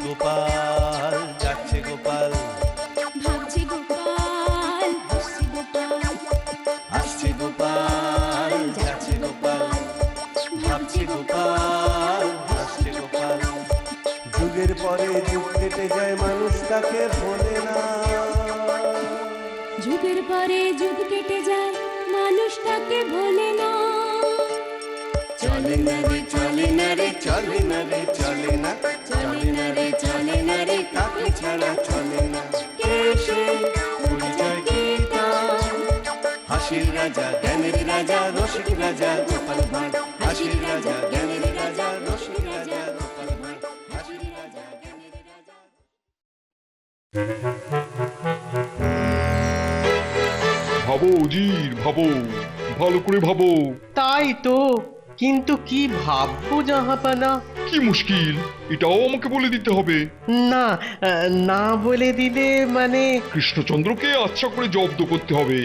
গোপাল, যাচ্ছে গোপাল, ভাবছে গোপাল, হাসছে গোপাল, আসছে গোপাল, যাচ্ছে গোপাল, ভাবছে গোপাল, হাসছে গোপাল। যুগের পরে যুগ কেটে যায়, মানুষ তাকে ভোলে না। যুগের পরে যুগ কেটে যায়, মানুষ তাকে ভোলে না। চলে না রে, চলে না রে, চলে না রে, চলে না, চলে না রে, চলে না রে, কাকে ছাড়া চলে না। কে সে? পরিচয় কি তার? হাসির রাজা, জ্ঞানের রাজা, রসিক রাজা গোপাল ভাঁড়। হাসির রাজা, জ্ঞানের রাজা, রসিক রাজা গোপাল ভাঁড়। হাসির রাজা, জ্ঞানের রাজা। ভাবো উজির, ভাবো, ভালো করে ভাবো। তাই তো, কিন্তু কি ভাববো জাহাপানা? কি মুশকিল, এটাও আমাকে বলে দিতে হবে। না, না বলে দিলে মানে কৃষ্ণচন্দ্রকে আচ্ছা করে জব্দ করতে হবে।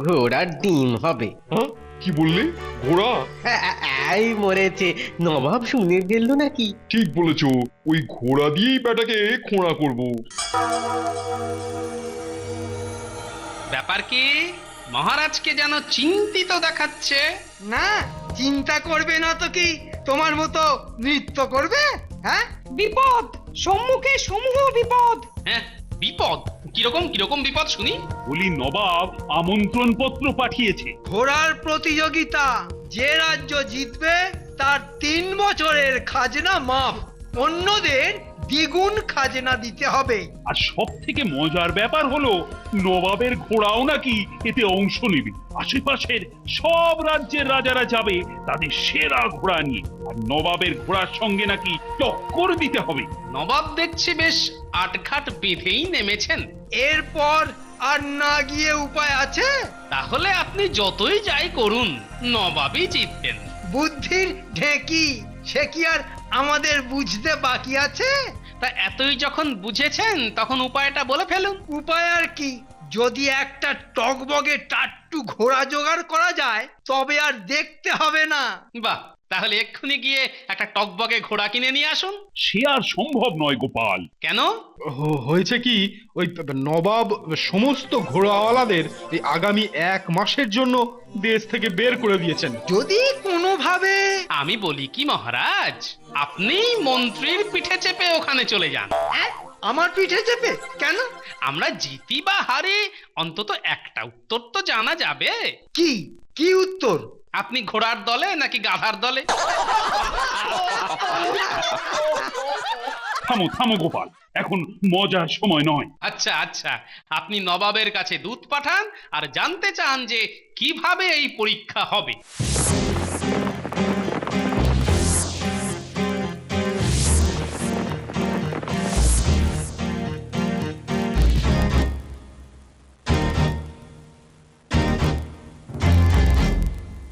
ঘোড়ার ডিম হবে। হ্যাঁ, কি বললে? ঘোড়া? এই মরেছে, নবাব শুনে গেল নাকি? ঠিক বলেছো, ওই ঘোড়া দিয়েই ব্যাটাকে খোঁড়া করব। ব্যাপার কি? মহারাজকে যেন চিন্তিত দেখাচ্ছে। না, চিন্তা করবে না তো কি, তোমার মতো নৃত্য করবে? হ্যাঁ, বিপদ, সম্মুখে সমূহ বিপদ। হ্যাঁ, বিপদ? কিরকম কিরকম বিপদ শুনি? বলি নবাব আমন্ত্রণ পত্র পাঠিয়েছে। ঘোড়ার প্রতিযোগিতা, যে রাজ্য জিতবে তার 3 বছরের খাজনা মাফ, অন্যদের দ্বিগুণ খাজনা দিতে হবে। আর সব থেকে মজার ব্যাপার হলো নবাবের ঘোড়াও নাকি এতে অংশ নেবে। আশেপাশের সব রাজ্যের রাজারা যাবে তাদের সেরা ঘোড়া নিয়ে, আর নবাবের ঘোড়ার সঙ্গে নাকি টক্কর দিতে হবে। নবাব দেখছি বেশ আটঘাট বেঁধেই নেমেছেন। এরপর আর না গিয়ে উপায় আছে? তাহলে আপনি যতই যাই করুন, নবাবই জিতবেন। বুদ্ধির ঢেকি, সে কি আর আমাদের বুঝতে বাকি আছে? তা এতই যখন বুঝেছেন, তখন উপায়টা বলে ফেলুন। উপায় আর কি, যদি একটা টগবগে টাট্টু ঘোড়া জোগাড় করা যায় তবে আর দেখতে হবে না। বাহ, তাহলে এক্ষুনি গিয়ে একটা টকবগে ঘোড়া কিনে নিয়ে আসুন। সে আর সম্ভব নয় গোপাল। কেন? হয়েছে কি, ওই নবাব সমস্ত ঘোড়াওয়ালাদের এই আগামী 1 মাসের জন্য দেশ থেকে বের করে দিয়েছেন। যদি কোনোভাবে আমি বলি কি মহারাজ, আপনি মন্ত্রীর পিঠে চেপে ওখানে চলে যান। আমার পিঠে চেপে কেন? আমরা জিতি বা হারি, অন্তত একটা উত্তর তো জানা যাবে। কি কি উত্তর? আপনি ঘোড়ার দলে নাকি গাধার দলে? থামো থামো গোপাল, এখন মজার সময় নয়। আচ্ছা আচ্ছা, আপনি নবাবের কাছে দূত পাঠান আর জানতে চান যে কিভাবে এই পরীক্ষা হবে।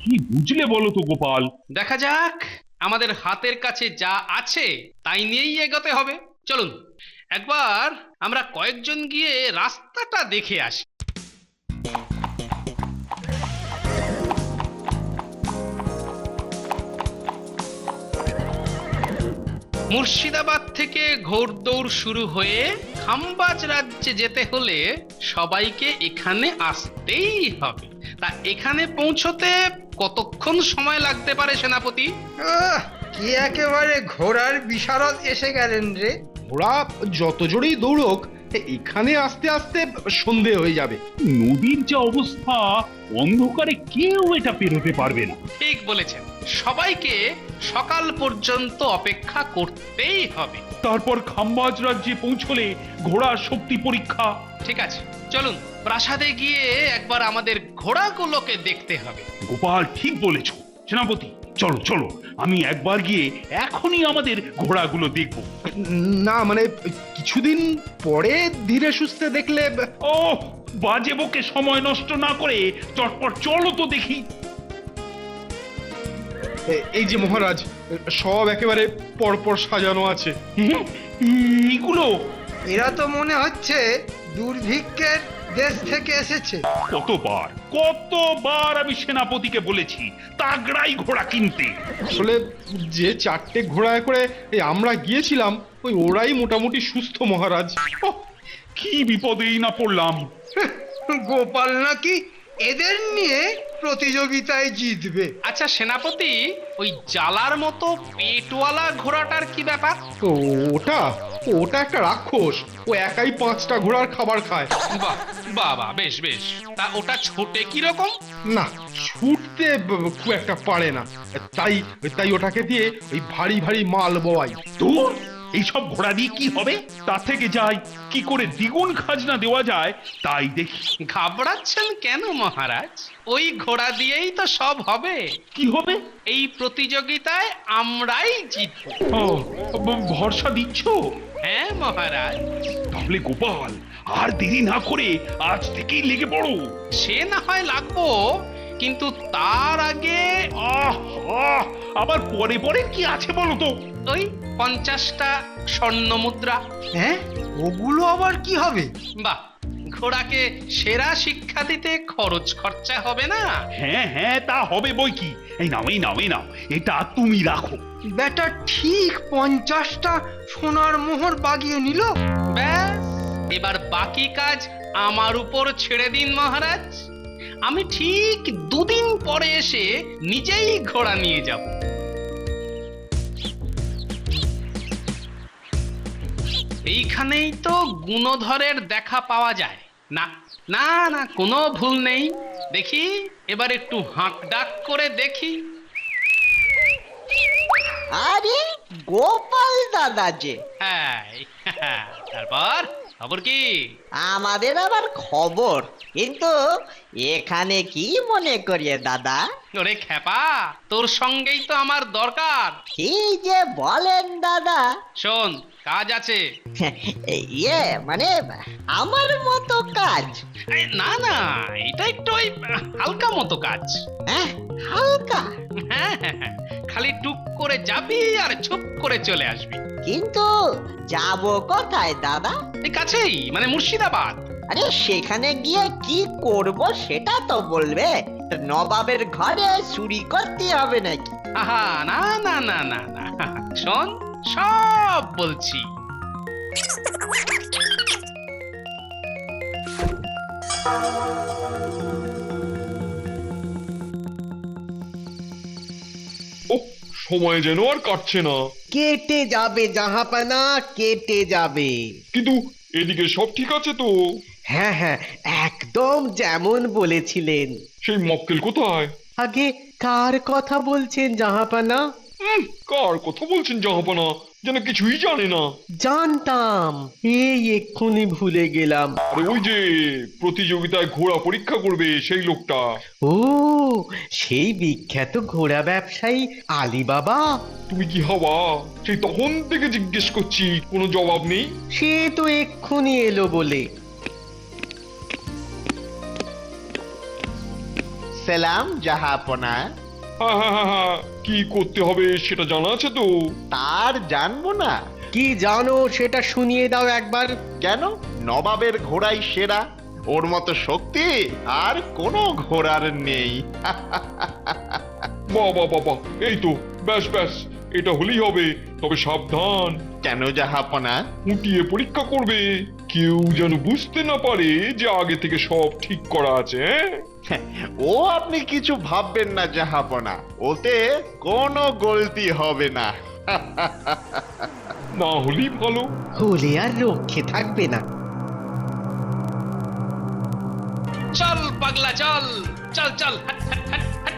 কি বুঝলে বলো তো গোপাল? দেখা যাক, আমাদের হাতের কাছে যা আছে তাই নিয়েই এগোতে হবে। চলুন একবার আমরা কয়েকজন গিয়ে রাস্তাটা দেখে আসি। মুর্শিদাবাদ থেকে ঘোড়দৌড় শুরু হয়ে খাম্বাজ রাজ্যে যেতে হলে সবাইকে এখানে আসতেই হবে। তা এখানে পৌঁছতে কতক্ষণ সময় লাগতে পারে সেনাপতি? কি একেবারে ঘোড়ার বিশারদ এসে গেলেন রে। ঘোড়া যত জোরেই দৌড়ক, এখানে আস্তে আস্তে সন্ধে হয়ে যাবে। নদীর যে অবস্থা, অন্ধকারে কেউ এটা পেরোতে পারবে না। ঠিক বলেছেন, সবাইকে সকাল পর্যন্ত অপেক্ষা করতেই হবে। তারপর খাম্বাজ রাজ্যে পৌঁছলে ঘোড়ার শক্তি পরীক্ষা। ঠিক আছে, চলুন প্রাসাদে গিয়ে একবার আমাদের ঘোড়াগুলোকে দেখতে হবে। গোপাল ঠিক বলেছ সেনাপতি, চলো চলো, আমি একবার গিয়ে এখনই আমাদের ঘোড়াগুলো দেখব। না মানে কিছুদিন পরে ধীরে সুস্থে দেখলে। ও বাজে বকে সময় নষ্ট না করে চটপট চলো তো দেখি। এই যে মহারাজ, সব একেবারে পরপর সাজানো আছে। এগুলো এরা তো মনে হচ্ছে দুর্ভিক্ষের দেশ থেকে এসেছে। কতবার আমি সেনাপতিকে বলেছি তাগড়াই ঘোড়া কিনতে। আসলে যে 4টে ঘোড়ায় করে আমরা গিয়েছিলাম ওই ওরাই মোটামুটি সুস্থ মহারাজ। ওহ, কি বিপদেই না পড়লাম। গোপাল নাকি এদের নিয়ে প্রতিযোগিতায় জিতবে। আচ্ছা সেনাপতি, ওই জালার মতো পেটওয়ালা ঘোড়াটার কি ব্যাপার? তো ওটা ওটা একটা রাক্ষস, ও একাই 5টা ঘোড়ার খাবার খায়। বাহ বাবা, বেশ বেশ। তা ওটা ছোটে কি রকম? না, ছুটতে খুব একটা পারে না, তাই তাই ওটাকে দিয়ে ওই ভারী ভারী মাল বওয়াই। দূর, এইসব ঘোড়া দিয়ে কি হবে? তার থেকে যাই কি করে দ্বিগুণ খাজনা দেওয়া যায় তাই দেখি। ঘাবড়াচ্ছেন কেন মহারাজ? ওই ঘোড়া দিয়েই তো সব হবে। কি হবে? এই প্রতিযোগিতায় আমরাই জিতব। ও, ভরসা দিচ্ছ? হ্যাঁ মহারাজ। তাহলে গোপাল, আর দেরি না করে আজ থেকেই লেগে পড়ো। সে না হয় লাগবো, কিন্তু তার আগে আহ আহ, আবার পরে পরে কি আছে বলো তো? ওই 50টা স্বর্ণ মুদ্রা। হ্যাঁ, ওগুলো আবার কি হবে? বাহ, ঘোড়াকে সেরা শিক্ষা দিতে খরচ খরচা হবে না? হ্যাঁ হ্যাঁ, তা হবে বই কি। এই নাও এই নাও এই নাও, এটা তুমি রাখো। বেটা ঠিক 50টা সোনার মোহর বাগিয়ে নিল। ব্যাস, এবার বাকি কাজ আমার উপর ছেড়ে দিন মহারাজ। আমি ঠিক 2 দিন পরে এসে নিজেই ঘোড়া নিয়ে যাব। এইখানেই তো গুণধরের দেখা পাওয়া যায়। না না না, কোনো ভুল নেই। দেখি এবার একটু হাঁক ডাক করে দেখি। আরে গোপাল দাদা যে, হ্যাঁ, তারপর খবর কি? আমাদের আবার খবর, কিন্তু এখানে কি মনে করিয়ে দাদা? ওরে খেপা, তোর সঙ্গেই তো আমার দরকার। কি যে বলেন দাদা? শোন, কাজ আছে। ইয়ে মানে আমার মতো কাজ? না না, এটা একটু ওই হালকা মতো কাজ। হ্যাঁ, হালকা? হ্যাঁ, খালি টুক করে যাবি আর চুপ করে চলে আসবি। কিন্তু যাব কোথায় দাদা? এই কাছেই, মানে মুর্শিদাবাদ। আরে সেখানে গিয়ে কি করব সেটা তো বলবে। নবাবের ঘরে চুরি করতে হবে নাকি? আহা, না না না না না, শোন, সব বলছি। ও, সময় যেন আর কাটছে না। কেটে যাবে জাহাপানা, কেটে যাবে। কিন্তু এদিকে সব ঠিক আছে তো? হ্যাঁ হ্যাঁ, একদম যেমন বলেছিলেন। সেই মক্কেল কোথায়? আগে কার কথা বলছেন জাহাপানা? কার কথা বলছেন জাহাপানা? যেন কিছুই জানে না। জানতাম, এই এক্ষুনি ভুলে গেলাম। আরে ওই যে প্রতিযোগিতায় ঘোড়া পরীক্ষা করবে সেই লোকটা। ও, সেই বিখ্যাত ঘোড়া ব্যবসায়ী আলী বাবা। তুমি কি হবা? সেই তখন থেকে জিজ্ঞেস করছি, কোনো জবাব নেই। সে তো এক্ষুনি এলো বলে। সালাম জাহাপনা। হ্যাঁ হ্যাঁ হ্যাঁ হ্যাঁ, কি করতে হবে সেটা জানা আছে তো? তার জানবো না কি জানো সেটা শুনিয়ে দাও একবার। কেন? নবাবের ঘোড়াই সেরা, ওর মতো শক্তি আর কোনো ঘোড়ার নেই। বাবা বাবা, এই তো, ব্যাস ব্যাস, এটা হলেই হবে। তবে সাবধান, কেন জাহাপনা? উঠিয়ে পরীক্ষা করবে, কেউ যেন বুঝতে না পারে যে আগে থেকে সব ঠিক করা আছে। ও আপনি কিছু ভাববেন না জাহাপনা, ওতে কোনো গলতি হবে না। না হলেই ভালো। হলে আর রক্ষে থাকবে না। চল পাগলা, চল চল চল, হাট হাট হাট হাট,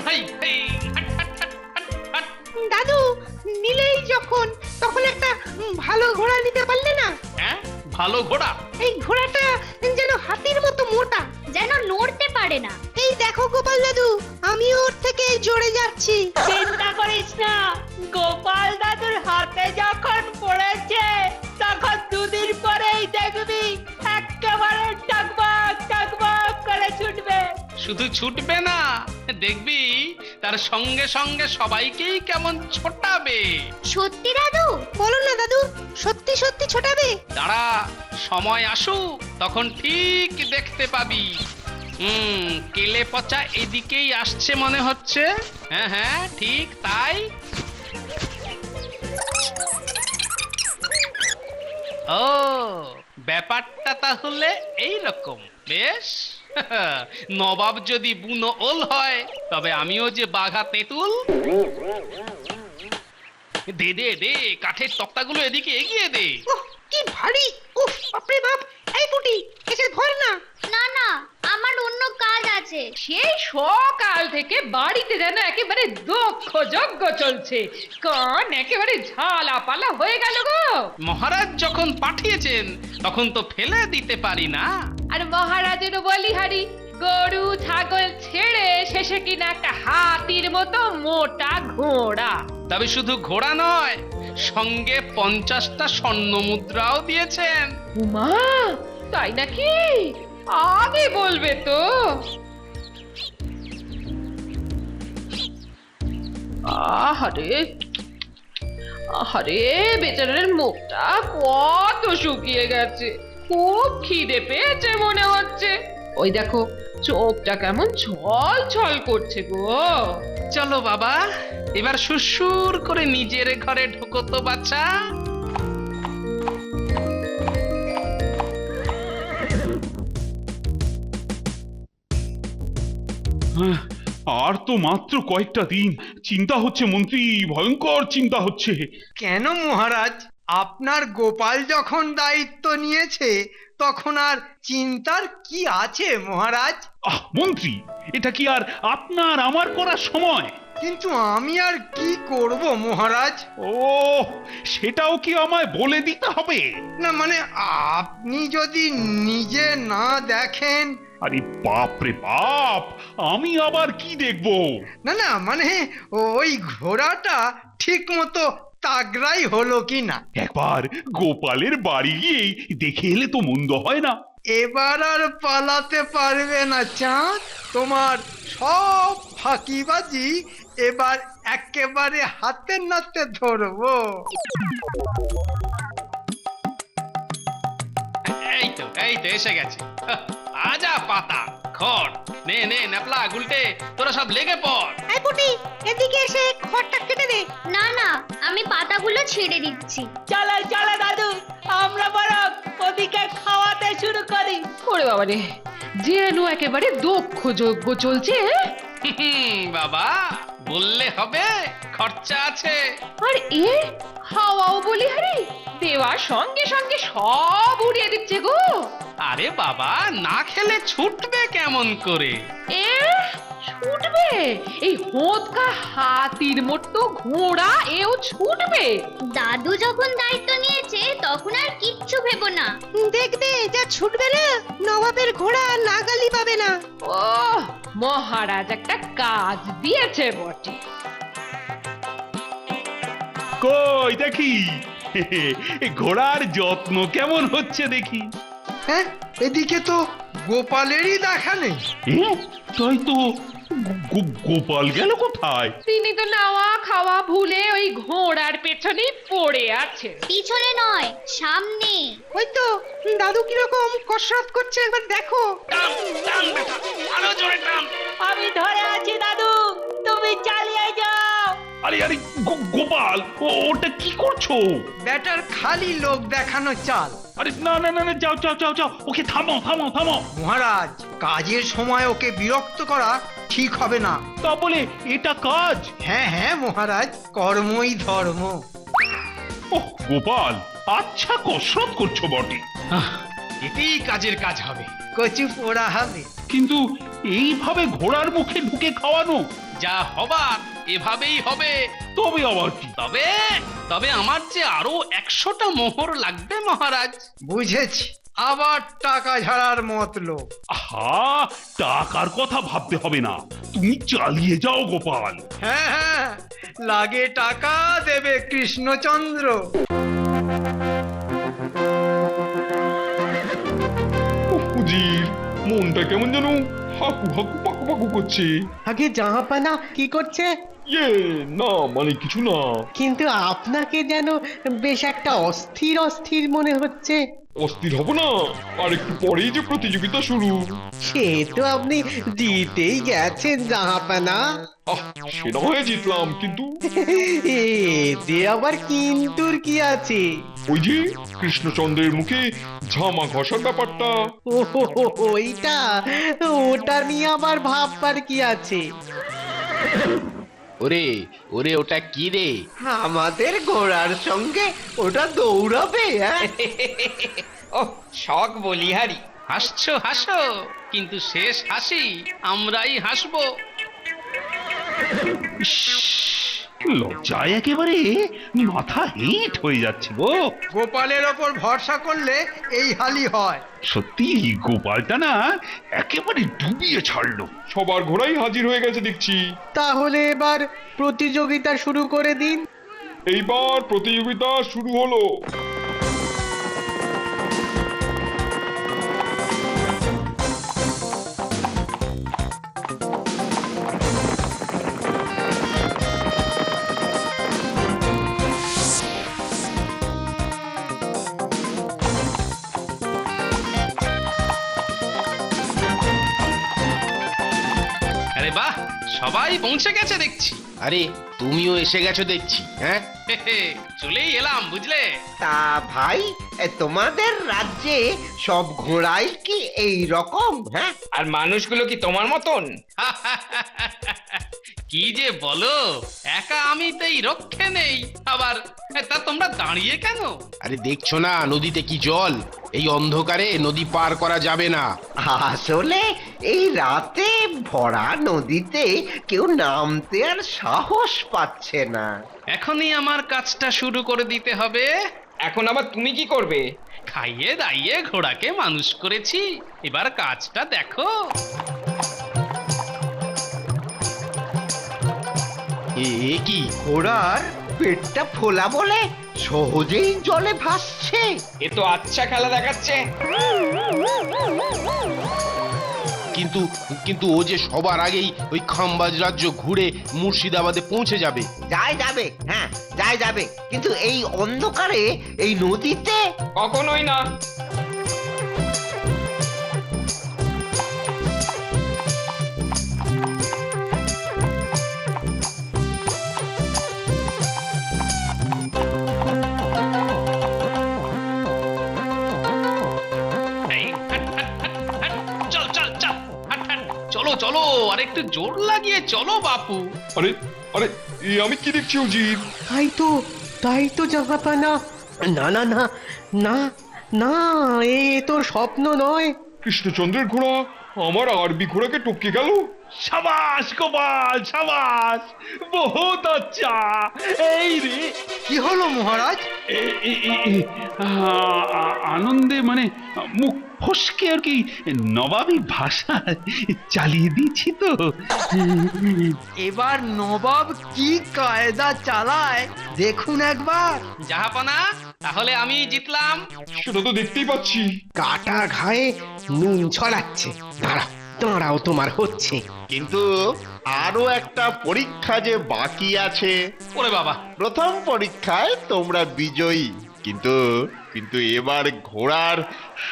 হাই হাই, হাট হাট হাট হাট হাট। দাদু, নিলেই যখন, তখন একটা ভালো ঘোড়া নিতে পারলে না? হ্যাঁ, ভালো ঘোড়া? এই ঘোড়াটা যেন হাতির মতো মোটা, যেন নড়তে পারে না। এই দেখো গোপাল দাদু, আমি ওর থেকে জোরে যাচ্ছি। চিন্তা করিস না, গোপাল দাদুর হাতে যখন পড়েছে তখন 2 দিন পরেই দেখবি একেবারে টাকবাক টাকবাক করে ছুটবে। শুধু ছুটবে না, দেখবি তার সঙ্গে সঙ্গে সবাইকেই কেমন ছোটাবে। সত্যি দাদু? বলো না দাদু, সত্যি সত্যি ছোটাবে? দাঁড়া, সময় আসুক তখন ঠিক দেখতে পাবি। কেলে পচা এদিকেই আসছে মনে হচ্ছে। হ্যাঁ হ্যাঁ, ঠিক তাই। ও, ব্যাপারটা তাহলে এই রকম। বেশ, নবাব যদি বুনো ওল হয় তবে আমিও যে বাঘা তেঁতুল। দে দে দে, কাঠের তক্তাগুলো এদিকে এগিয়ে দে। ওহ, কি ভারী! উফ, বাপরে বাপ! এই পুটি, এসে ধর না। না না, আমার অন্য কাজ আছে। সেই সকাল থেকে বাড়িতে যেন একেবারে দক্ষ যজ্ঞ চলছে, কান একেবারে ঝালা পালা হয়ে গেল গো। মহারাজ যখন পাঠিয়েছেন তখন তো ফেলে দিতে পারি না। আর মহারাজেরও বলিহারি, গরু ছাগল ছেড়ে শেষে কিনা একটা হাতির মতো মোটা ঘোড়া। তবে শুধু ঘোড়া নয়, সঙ্গে 50টা স্বর্ণ মুদ্রাও দিয়েছেন। উমা, তাই নাকি? আগে বলবে তো। আহারে আহারে, বেচারার মুখটা কত শুকিয়ে গেছে, খুব খিদে পেয়েছে মনে হচ্ছে। ওই দেখো, চোখটা কেমন ছল ছল করছে গো। চলো বাবা, এবার সুরসুর করে নিজের ঘরে ঢোকো তো বাচ্চা। আর তো মাত্র কয়েকটা দিন। চিন্তা হচ্ছে মন্ত্রী, ভয়ঙ্কর চিন্তা হচ্ছে। কেন মহারাজ, আপনার গোপাল যখন দায়িত্ব নিয়েছে তখন আর চিন্তার কি আছে মহারাজ? মন্ত্রী, এটা কি আর আপনার আমার করার সময়? কিন্তু আমি আর কি করব মহারাজ? ও, সেটাও কি আমায় বলে দিতে হবে? না মানে, আপনি যদি নিজে না দেখেন। আরে বাপ রে বাপ, আমি আবার কি দেখবো? না না মানে, ওই ঘোড়াটা ঠিক মতো তাগড়াই হলো কি না একবার গোপালের বাড়ি গিয়েই দেখে এলে তো মন্দ হয় না। এবার আর পালাতে পারবে না চাঁদ। তোমার সব ফাঁকিবাজি এবার একেবারে হাতে নাতে ধরবো। এই তো এসে গেছে। আজা পাতা খড়, নে নে ন্যাপলা গুলটে, তোরা সব লেগে পড়। এই পুটি, এদিকে এসে খড়টা কেটে দে। না না, আমি পাতাগুলো ছেড়ে দিচ্ছি। চলো চলো দাদু, আমরা বরং ওদিকে খাওয়াতে শুরু করি। ওরে বাবা রে, যেন একেবারে দক্ষ যজ্ঞ চলছে। বাবা, বললে হবে, খরচা আছে। আর এ খাওয়াও বলিহারি, দেওয়ার সঙ্গে সঙ্গে সব উড়িয়ে দিচ্ছে গো। আরে বাবা, না খেলে ছুটবে কেমন করে? এ ছুটবে? এই হোঁতকা হাতির মতো ঘোড়া এও ছুটবে? দাদু যখন দায়িত্ব নিয়েছে তখন আর কিচ্ছু ভেবো না। দেখবে যা ছুটবে না, নবাবের ঘোড়া নাগালি পাবে না। ও, মহারাজ একটা কাজ দিয়েছে বটে। কই দেখি, ঘোড়ার যত্ন কেমন হচ্ছে দেখি। হ্যাঁ, এদিকে তো গোপালেরই দেখা নেই। তাই তো, গোপাল গেল কোথায়? তিনি তো নাওয়া খাওয়া ভুলে ওই ঘোড়ার পেছনেই পড়ে আছে। পিছনে নয়, সামনে। ওই তো দাদু কিরকম কসরত করছে, একবার দেখো। টান টান বেটা, আরো জোরে টান। আমি ধরে আছি দাদু, তুমি চালিয়ে যাও। আরে আরে, গোপাল, ওটা কি করছো? ব্যাটার খালি লোক দেখানো চাল। আরে না না না না, যাও যাও যাও যাও, ওকে থামাও থামাও থামাও। মহারাজ, কাজের সময় ওকে বিরক্ত করা ঠিক হবে না। তা বলে এটা কাজ? হ্যাঁ হ্যাঁ মহারাজ, কর্মই ধর্ম। ওহ গোপাল, আচ্ছা কসরত করছো বটে, এতেই কাজের কাজ হবে। কচু পোড়া হবে। কিন্তু এইভাবে ঘোড়ার মুখে ঢুকে খাওয়ানো? যা হবার এভাবেই হবে। তবে আবার কি? তবে তবে আমার যে আরো 100টা মোহর লাগবে মহারাজ। বুঝেছি, আবার টাকা ঝাড়ার মতলব। আহা, টাকার কথা ভাবতে হবে না, তুমি চালিয়ে যাও গোপাল। হ্যাঁ হ্যাঁ, লাগে টাকা দেবে কৃষ্ণচন্দ্র। উজির, মনটা কেমন যেন হাকু হাকু পাকু পাকু করছে। আগে জাহাপানা কি করছে? ইয়ে না মানে কিছু না। কিন্তু আপনাকে যেন বেশ একটা অস্থির অস্থির মনে হচ্ছে। অস্থির হব না, আর একটু পরেই যে প্রতিযোগিতা শুরু। সে তো আপনি জিতেই গেছেন জাহাপানা। আহ সে না হয় জিতলাম, কিন্তু এতে আবার কিন্তুর কি আছে? ওই যে কৃষ্ণচন্দ্রের মুখে ঝামা ঘষার ব্যাপারটা। ও ওইটা, ওটা নিয়ে আবার ভাববার কি আছে? ওরে ওরে ওটা কি রে? আমাদের ঘোড়ার সঙ্গে ওটা দৌড়াবে, হ্যাঁ? ও শখ বলিহারি। হাসছো হাসো, কিন্তু শেষ হাসি আমরাই হাসবো। লজ্জায় একেবারে মাথা হিট হয়ে যাচ্ছে গো। গোপালের ওপর ভরসা করলে এই হালি হয়। সত্যি গোপালটা না একেবারে ডুবিয়ে ছাড়লো। সবার ঘোড়াই হাজির হয়ে গেছে দেখছি। তাহলে এবার প্রতিযোগিতা শুরু করে দিন। এইবার প্রতিযোগিতা শুরু হলো। আরে বাহ, সবাই পৌঁছে গেছে দেখছি। আরে তুমিও এসে গেছো দেখছি। হ্যাঁ, চলেই এলাম বুঝলে। তা ভাই, তোমাদের রাজ্যে সব ঘোড়াই কি এই রকম, হ্যাঁ? আর মানুষগুলো কি তোমার মতন? কি যে বলো, একা আমি তো এই রক্ষে নেই। আবার তা তোমরা দাঁড়িয়ে কেন? আরে দেখছো না নদীতে কি জল? এই অন্ধকারে নদী পার করা যাবে না। আসলে এই রাতে ভরা নদীতে কেউ নামতে আর সাহস পাচ্ছে না। এখনই আমার কাজটা শুরু করে দিতে হবে। এখন আবার তুমি কি করবে? খাইয়ে দাইয়ে ঘোড়াকে মানুষ করেছি, এবার কাজটা দেখো। এ কি? ঘোড়ার পেটটা ফোলা বলে সহজেই জলে ভাসছে। এ তো আচ্ছা খেলা দেখাচ্ছে। কিন্তু কিন্তু ও যে সবার আগেই ওই খাম্বাজ রাজ্য ঘুরে মুর্শিদাবাদে পৌঁছে যাবে। যাবে, হ্যাঁ যাবে, কিন্তু এই অন্ধকারে এই নদীতে কখনোই না। এই, হাট, হাট, হাট, হাট, চল চল চল, হাট, হাট, চলো চলো, আর একটু জোর লাগিয়ে চলো বাপু। আরে আরে আমি কি দেখছি উজির? তাই তো জাহাপানা। না না না না না, এ তো স্বপ্ন নয়। কৃষ্ণচন্দ্রের ঘোড়া আমার আরবি ঘোড়াকে টপকে গেল। সাবাস গোপাল, সাবাস, বহুত আচ্ছা। এই রে, কি হলো মহারাজ? আনন্দে মানে মুখ ফসকে আর কি নবাবী ভাষা চালিয়ে দিচ্ছি তো। এবার নবাব কি কায়দা চালায় দেখুন একবার। জাহাপনা, তাহলে আমি জিতলাম। সেটা তো দেখতেই পাচ্ছি। কাটা ঘায়ে নুন ছড়াচ্ছে। দাঁড়াও তোমার হচ্ছে। কিন্তু আরো একটা পরীক্ষা যে বাকি আছে। ওরে বাবা, প্রথম পরীক্ষায় তোমরা বিজয়ী, কিন্তু কিন্তু এবার ঘোড়ার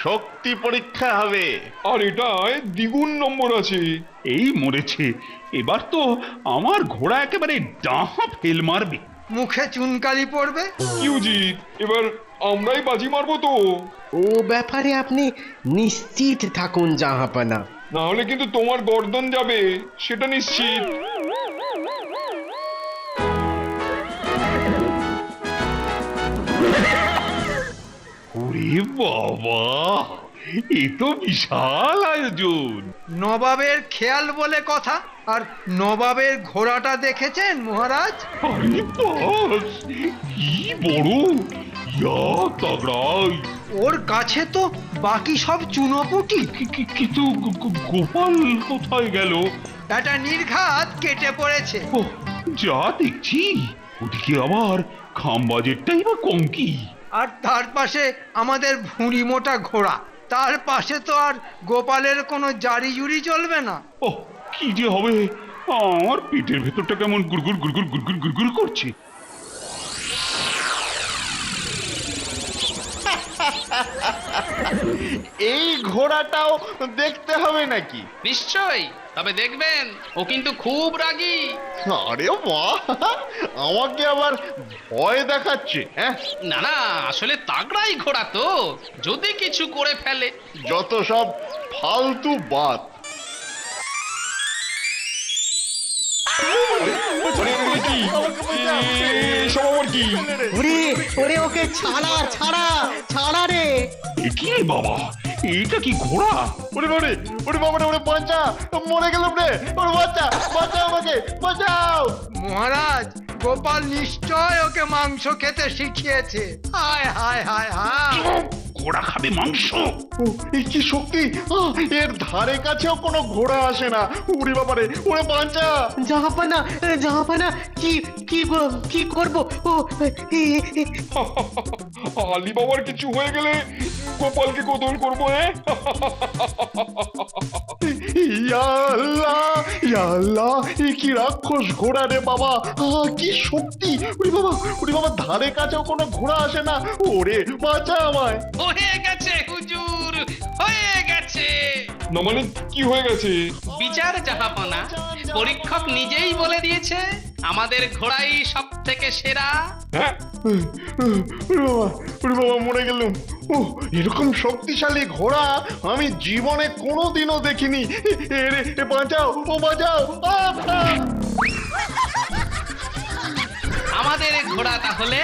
শক্তি পরীক্ষা হবে। আর এটায় দ্বিগুণ নম্বর আছে। এই মরেছে, এবার তো আমার ঘোড়া একেবারে ডাহা ফেল মারবে। মুখে চুনকালি পড়বে। কি উজির, এবার আমরাই বাজি মারবো তো? ও ব্যাপারে আপনি নিশ্চিত থাকুন জাহাপানা। না হলে কিন্তু তোমার গর্দন যাবে, সেটা নিশ্চিত। ওরে বাবা, এ তো বিশাল আয়োজন। নবাবের খেয়াল বলে কথা। আর নবাবের ঘোড়াটা দেখেছেন মহারাজ? আরে বাস, কি বড়, ইয়া তাগড়াই। ওর কাছে তো বাকি সব চুনোপুটি। কিন্তু গোপাল কোথায় গেল? একটা নির্ঘাত কেটে পড়েছে। ও, যা দেখছি, ওদিকে আবার খামবাজেরটাই বা কম কি? আর তার পাশে আমাদের ভুঁড়ি মোটা ঘোড়া। তার পাশে তো আর গোপালের কোনো জারি জুরি চলবে না। ও, কি যে হবে, আমার পেটের ভেতরটা কেমন গুড়গুড় গুড়গুড় গুড়গুড় গুড়গুড় করছে। এই ঘোড়াটাও দেখতে হবে নাকি? নিশ্চয়ই, তবে দেখবেন ও কিন্তু খুব রাগী। আরে বাহ, আমাকে আবার ভয় দেখাচ্ছে। হ্যাঁ, না না, আসলে তাগড়াই ঘোড়া তো, যদি কিছু করে ফেলে। যত সব ফালতু বাত। ওরে ওরে ওকে ছাড়া ছাড়া ছাড়া রে। এ কি রে বাবা, এটা কি ঘোড়া? ওরে ওরে ওরে বাবা রে, ওরে বাঁচা, মরে গেলাম রে, ওরে বাঁচা, বাঁচাও আমাকে, বাঁচাও। মহারাজ, গোপাল নিশ্চয় ওকে মাংস খেতে শিখিয়েছে। হায় হায় হায় হায়। ঘোড়া খাবে মাংস? ও, এই কি শক্তি! এর ধারে কাছেও কোনো ঘোড়া আসে না। ওরে বাবা রে, ওরে বাঁচা। জাহাপানা জাহাপানা, কি কি কি করব? ও আলী বাবার কিছু হয়ে গেলে গোপালকে কতল করবো। ইয়া আল্লাহ, ইয়া আল্লাহ, এ কি রাক্ষস ঘোড়া রে বাবা! কি শক্তি! ওরে বাবা, ধারে কাছেও কোনো ঘোড়া আসে না। ওরে বাঁচা আমায়। হয়ে গেছে হুজুর, হয়ে গেছে। না মানে কি হয়ে গেছে? বিচার জাহাপনা, পরীক্ষক নিজেই বলে দিয়েছে আমাদের ঘোড়াই সব থেকে সেরা। হ্যাঁ, ওরে বাবা, মরে গেলাম। ও, এরকম শক্তিশালী ঘোড়া আমি জীবনে কোনোদিনও দেখিনি। এ বাঁচাও, ও বাঁচাও। আমাদের ঘোড়া তাহলে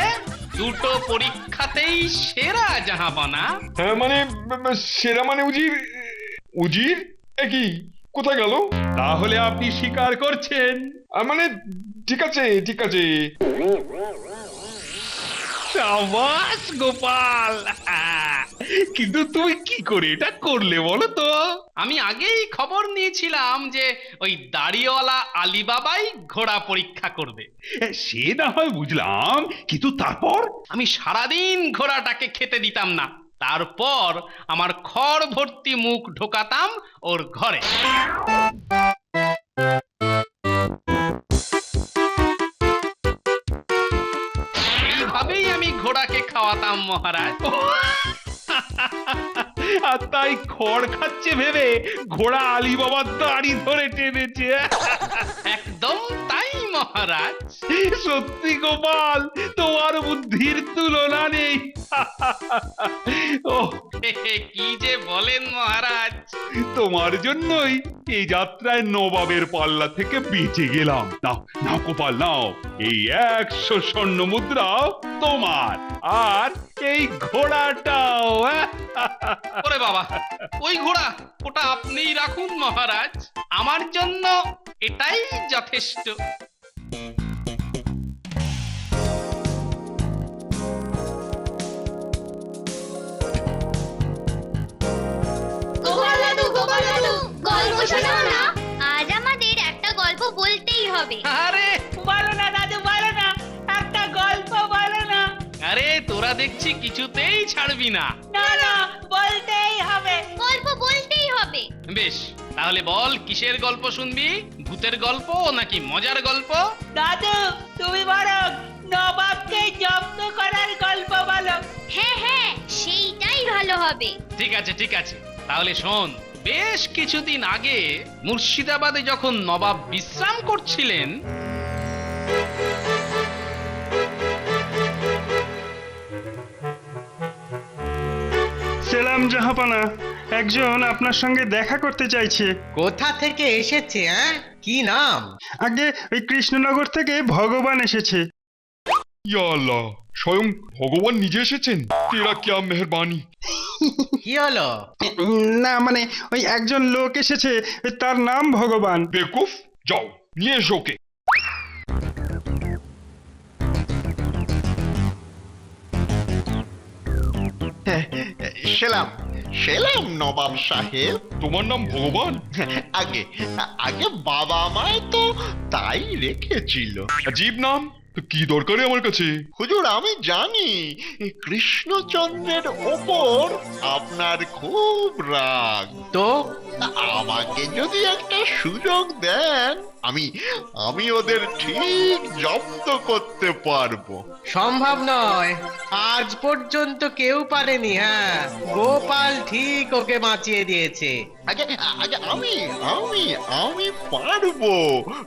দুটো পরীক্ষাতেই সেরা জাহাপনা। হ্যাঁ মানে সেরা মানে উজির, উজির একই কোথায় গেল? তাহলে আপনি স্বীকার করছেন? মানে ঠিক আছে ঠিক আছে। সাবাস গোপাল, কিন্তু তুমি কি করে এটা করলে বলো তো? আমি আগেই খবর নিয়েছিলাম যে ওই দাড়িওয়ালা আলীবাবাই ঘোড়া পরীক্ষা করবে। সে না হয় বুঝলাম, কিন্তু তারপর? আমি সারাদিন ঘোড়াটাকে খেতে দিতাম না, তারপর আমার খড় ভর্তি মুখ ঢোকাতাম ওর ঘরে। এইভাবেই আমি ঘোড়াকে খাওয়াতাম মহারাজ। আর তাই খড় খাচ্ছে ভেবে ঘোড়া আলী বাবার দাড়ি ধরে টেনেছে। একদম তাই মহারাজ। সত্যি গোপাল, তোমার বুদ্ধির তুলনা নেই। ও, কি যে বলেন মহারাজ। তোমার জন্যই এই যাত্রায় নবাবের পাল্লা থেকে বেঁচে গেলাম। নাও নাও গোপাল, নাও এই 100 স্বর্ণ মুদ্রা তোমার, আর এই ঘোড়াটাও। ওরে বাবা, ওই ঘোড়া ওটা আপনিই রাখুন মহারাজ, আমার জন্য এটাই যথেষ্ট। গোপাল দাদু, গোপাল দাদু, গল্প শোনাও না। আজ আমাদের একটা গল্প বলতেই হবে। আরে বলো না দাদু, বলো না, একটা গল্প বলো না। আরে তোরা দেখছি কিছুতেই ছাড়বি না। না না, বলতেই হবে। গল্প বলতেই হবে। বেশ, তাহলে বল কিসের গল্প শুনবি? ভূতের গল্প নাকি মজার গল্প? দাদু, তুমি বরং নবাবকে জব্দ করার গল্প বলো। হ্যাঁ হ্যাঁ, সেইটাই ভালো হবে। ঠিক আছে ঠিক আছে, তাহলে শোন। বেশ কিছুদিন আগে মুর্শিদাবাদে যখন নবাব বিশ্রাম করছিলেন, সেলাম জাহাপানা, একজন আপনার সঙ্গে দেখা করতে চাইছে। কোথা থেকে এসেছে? কি নাম? আগে ওই কৃষ্ণনগর থেকে ভগবান এসেছে। ইয়া আল্লাহ, স্বয়ং ভগবান নিজে এসেছেন। তেরা কিয়া মেহরবানি। কি হলো? না মানে ওই একজন লোক এসেছে, তার নাম ভগবান। বেকুফ, যাও নিয়ে এসো ওকে। সেলাম সেলাম নবাব সাহেব। তোমার নাম ভগবান? আগে আগে বাবা আমায় তো তাই রেখেছিল। আজীব নাম। তো কি দরকারে আমার কাছে? হুজুর, আমি জানি কৃষ্ণচন্দ্রের ওপর আপনার খুব রাগ। তো আমাকে যদি একটা সুযোগ দেন আমি আমি ওদের ঠিক জব্দ করতে পারবো। সম্ভব নয়, আজ পর্যন্ত কেউ পারেনি। হ্যাঁ, গোপাল ঠিক ওকে বাঁচিয়ে দিয়েছে। আগে আগে আমি আমি আমি পারবো।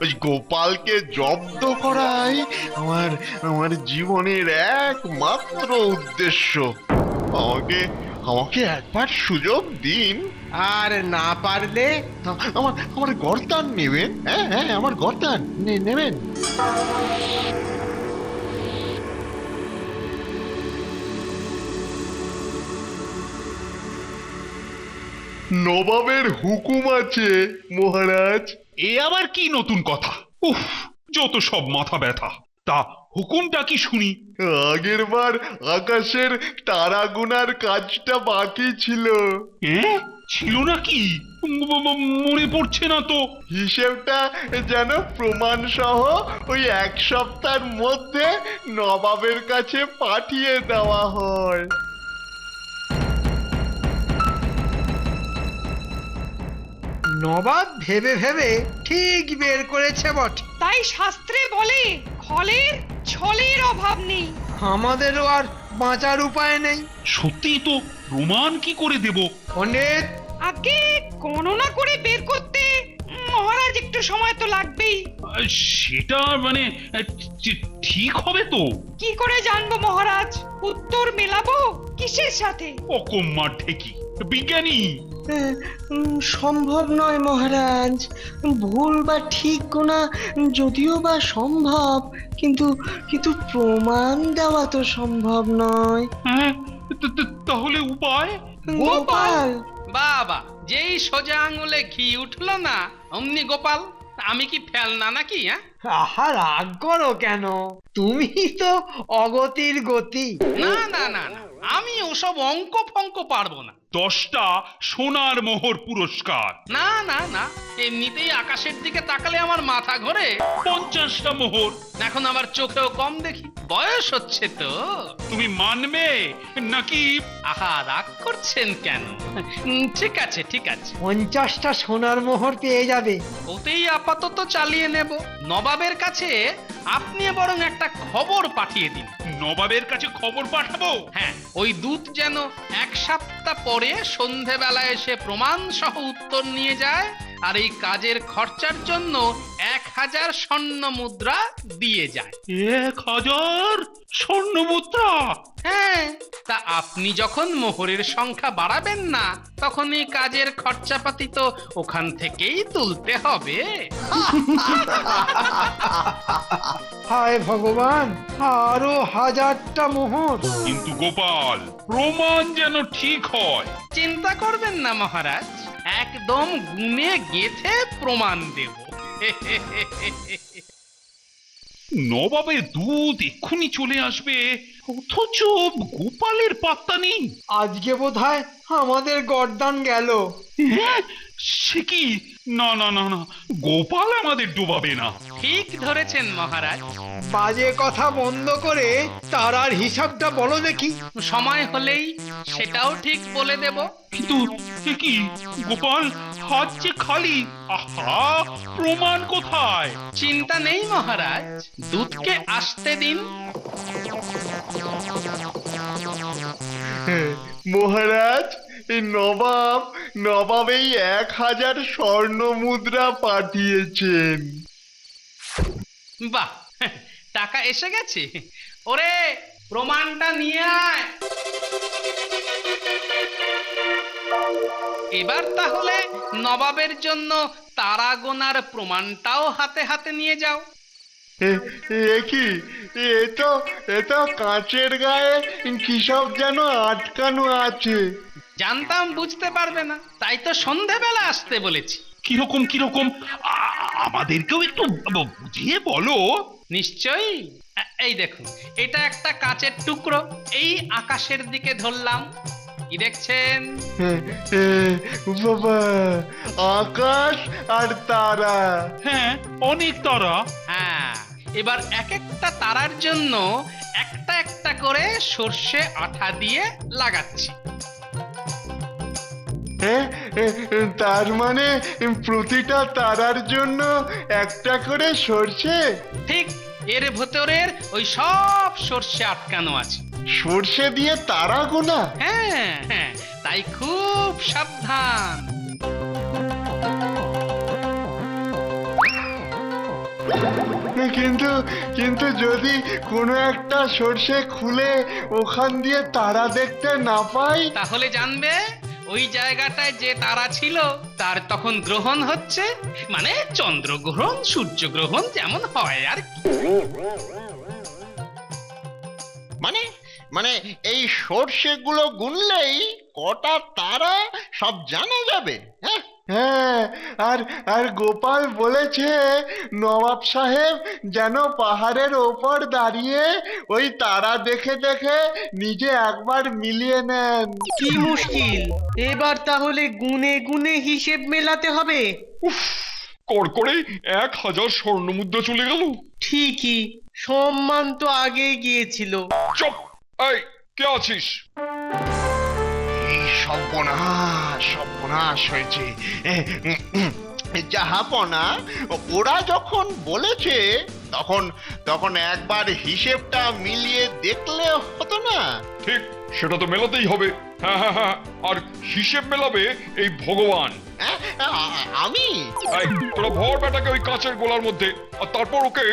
ওই গোপালকে জব্দ করাই আমার আমার জীবনের একমাত্র উদ্দেশ্য। আমাকে আমাকে একবার সুযোগ দিন। আর না পারলে আমার আমার গর্দান নেবেন। হ্যাঁ হ্যাঁ, আমার গর্দান নেবেন। নবাবের হুকুম আছে মহারাজ। এ আবার কি নতুন কথা? উফ, যত সব মাথা ব্যথা। তা হুকুমটা কি শুনি? আগের বার আকাশের তারা গোনার কাজটা বাকি ছিল। ছিল নাকি? মনে পড়ছে না তো। হিসেবটা যেন প্রমাণ সহ ওই এক সপ্তাহের মধ্যে নবাবের কাছে পাঠিয়ে দেওয়া হয়। নবাব ভেবে ভেবে ঠিক বের করেছে বটে। তাই শাস্ত্রে বলে খলের ছলের অভাব নেই। আমাদেরও আর বাঁচার উপায় নেই। সত্যি তো, প্রমাণ কি করে দেব? পণ্ডিত, আগে গণনা করে বের করতে মহারাজ একটু সময় তো লাগবেই। সেটা মানে ঠিক হবে তো? কি করে জানবো মহারাজ? উত্তর মেলাবো কিসের সাথে? অকম্মার ঠেকি বিজ্ঞানী। সম্ভব নয় মহারাজ। ভুল বা ঠিক গোনা যদিও বা সম্ভব, কিন্তু কিন্তু প্রমাণ দেওয়া তো সম্ভব নয়। হ্যাঁ, তাহলে উপায়? গোপাল! বাবা, যেই সোজা আঙুলে ঘি উঠলো না অমনি গোপাল। আমি কি ফেলনা নাকি? হ্যাঁ, আহা রাগ করো কেন? তুমি তো অগতির গতি। না না না না, আমি ওসব অঙ্ক ফঙ্ক পারবো না। 10টা সোনার মোহর পুরস্কার। না না না, এমনিতেই আকাশের দিকে তাকালে আমার মাথা ঘোরে। 50টা মোহর। এখন আবার চোখেও কম দেখি, বয়স হচ্ছে তো। তুমি মানবে নাকি? আহা, রাগ করছেন কেন? ঠিক আছে ঠিক আছে, 50টা সোনার মোহর পেয়ে যাবে। ওতেই আপাতত চালিয়ে নেব। নবাবের কাছে আপনি বরং একটা খবর পাঠিয়ে দিন। নবাবের কাছে খবর পাঠাবো? হ্যাঁ, ওই দূত যেন 1 সপ্তাহ পরে সন্ধেবেলা এসে প্রমাণ সহ উত্তর নিয়ে যায়, আর এই কাজের খরচার জন্য 1000 স্বর্ণ মুদ্রা দিয়ে যায়। 1000 স্বর্ণ মুদ্রা? হ্যাঁ, তা আপনি যখন মোহরের সংখ্যা বাড়াবেন না, তখন এই কাজের খরচাপাতি তো ওখান থেকেই তুলতে হবে। হায় ভগবান, আরো 1000টা মোহর। কিন্তু গোপাল, প্রমাণ যেন ঠিক হয়। চিন্তা করবেন না মহারাজ, একদম গুনে গেথে প্রমাণ দেব। নবাবের দূত এক্ষুনি চলে আসবে, অথচ গোপালের পাত্তা নেই। আজকে বোধহয় আমাদের গর্দান গেল। সে কি? না না না না, গোপাল আমাদের ডুবাবে না। ঠিক ধরেছেন মহারাজ। বাজে কথা বন্ধ করে তারার হিসাবটা বলো দেখি। সময় হলেই সেটাও ঠিক বলে দেব। কিন্তু সে কি? গোপাল হাত যে খালি। আহা, প্রমাণ কোথায়? চিন্তা নেই মহারাজ, দূতকে আসতে দিন। মহারাজ, এই নবাব এই 1000 স্বর্ণ মুদ্রা পাঠিয়েছেন। বাহ, টাকা এসে গেছে। ওরে, প্রমাণটা নিয়ে আয়। এবার তাহলে নবাবের জন্য তারা গোনার প্রমাণটাও হাতে হাতে নিয়ে যাও। কি? এ তো কাঁচের গায়ে কি সব যেন আটকানো আছে। জানতাম বুঝতে পারবে না, তাই তো সন্ধেবেলা আসতে বলেছি। কিরকম কিরকম? আমাদেরকেও একটু বুঝিয়ে বলো। নিশ্চয়ই। এই দেখুন, এটা একটা কাঁচের টুকরো, এই আকাশের দিকে ধরলাম। কি দেখছেন? বাবা, আকাশ আর তারা। হ্যাঁ, অনেক তারা। হ্যাঁ, এবার এক একটা তারার জন্য একটা একটা করে সর্ষে আঠা দিয়ে লাগাচ্ছি। তার মানে প্রতিটা তারার জন্য একটা করে সর্ষে? ঠিক এর ভেতরের ওই সব সর্ষে আটকানো আছে। সর্ষে দিয়ে তারা গোনা? হ্যাঁ হ্যাঁ, তাই খুব সাবধান। কিন্তু কিন্তু যদি কোনো একটা সর্ষে খুলে ওখান দিয়ে তারা দেখতে না পাই, তাহলে জানবে ওই জায়গাটায় যে তারা ছিল তার তখন গ্রহণ হচ্ছে, মানে চন্দ্রগ্রহণ সূর্যগ্রহণ যেমন হয় আর কি। মানে মানে এই সর্ষেগুলো গুনলেই কটা তারা সব জানা যাবে? হ্যাঁ হ্যাঁ, আর আর গোপাল বলেছে নবাব সাহেব যেন পাহাড়ের ওপর দাঁড়িয়ে ওই তারা দেখে দেখে নিজে একবার মিলিয়ে নেন। কি মুশকিল, এবার তাহলে গুনে গুনে হিসেব মেলাতে হবে। কড়কড়ে 1000 স্বর্ণমুদ্রা চলে গেল। ঠিকই, সম্মান তো আগে গিয়েছিল। চুপ! এই কে আছিস? সর্বনাশ সর্বনাশ হয়েছে। জাহাপনা, ওরা যখন বলেছে তখন তখন একবার হিসেবটা মিলিয়ে দেখলে হতো না? ঠিক, সেটা তো মেলাতেই হবে। হ্যাঁ হ্যাঁ হ্যাঁ, আর হিসেব মেলাবে এই ভগবান। আমি? এই তোরা ভর বেটাকে ওই কাঁচের গোলার মধ্যে, আর তারপর ওকে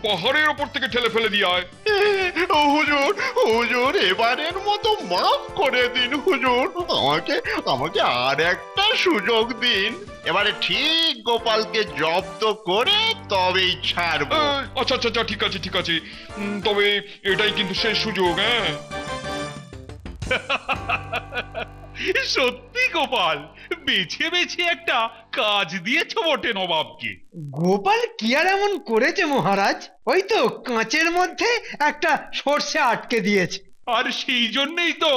পাহাড়ের ওপর থেকে ঠেলে ফেলে দিয়ে আয়। হুজুর হুজুর, এবারের মতো মাফ করে দিন হুজুর, আমাকে আমাকে আর একটা সুযোগ দিন। এবারে ঠিক গোপালকে জব্দ করে তবেই ছাড়বো। আচ্ছা আচ্ছা আচ্ছা, ঠিক আছে ঠিক আছে, তবে এটাই কিন্তু শেষ সুযোগ। হ্যাঁ সত্যি গোপাল, বেছে বেছে একটা কাজ দিয়েছ বটে নবাবকে। গোপাল কি আর এমন করেছে মহারাজ? ওই তো কাঁচের মধ্যে একটা সর্ষে আটকে দিয়েছে। আর সেই জন্যই তো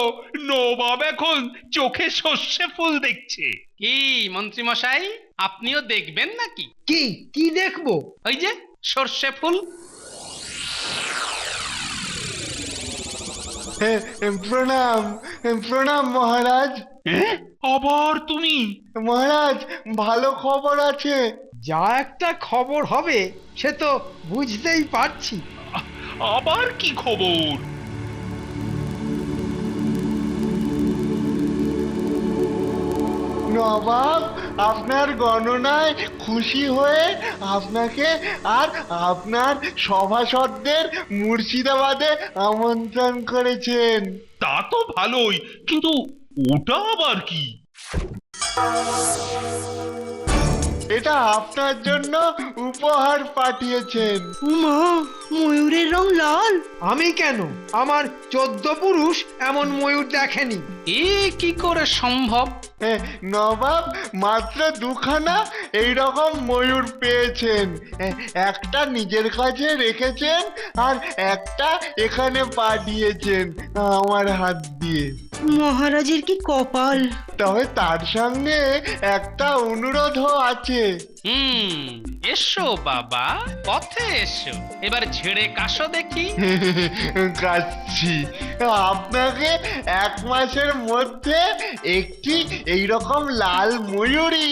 নবাব এখন চোখে সর্ষে ফুল দেখছে। কি মন্ত্রী মশাই, আপনিও দেখবেন নাকি? কি কি দেখবো? ওই যে সর্ষে ফুল। প্রণাম প্রণাম মহারাজ। আবার তুমি? মহারাজ, ভালো খবর আছে। যা একটা খবর হবে সে তো বুঝতেই পারছি। আবার কি খবর? নবাব আপনার গণনায় খুশি হয়ে আপনাকে আর আপনার সভাসদদের মুর্শিদাবাদে আমন্ত্রণ করেছেন। তা তো ভালোই, কিন্তু ওটা আবার কি? এটা আপনার জন্য উপহার পাঠিয়েছেন। মা, ময়ূরের রং লাল। আমি কেন? আমার 14 পুরুষ এমন ময়ূর দেখেনি। এ কি করে সম্ভব? নবাব মাত্র 2খানা এইরকম ময়ূর পেয়েছেন। একটা নিজের কাছে রেখেছেন আর একটা এখানে পাঠিয়েছেন আমার হাত দিয়ে। মহারাজের কি কপাল। তবে তার সঙ্গে একটা অনুরোধও আছে। এসো বাবা, পথে এসো, এবার ঝেড়ে কাশো দেখি। কাচ্ছি, আপনাকে 1 মাসের মধ্যে একটি এইরকম লাল ময়ূরী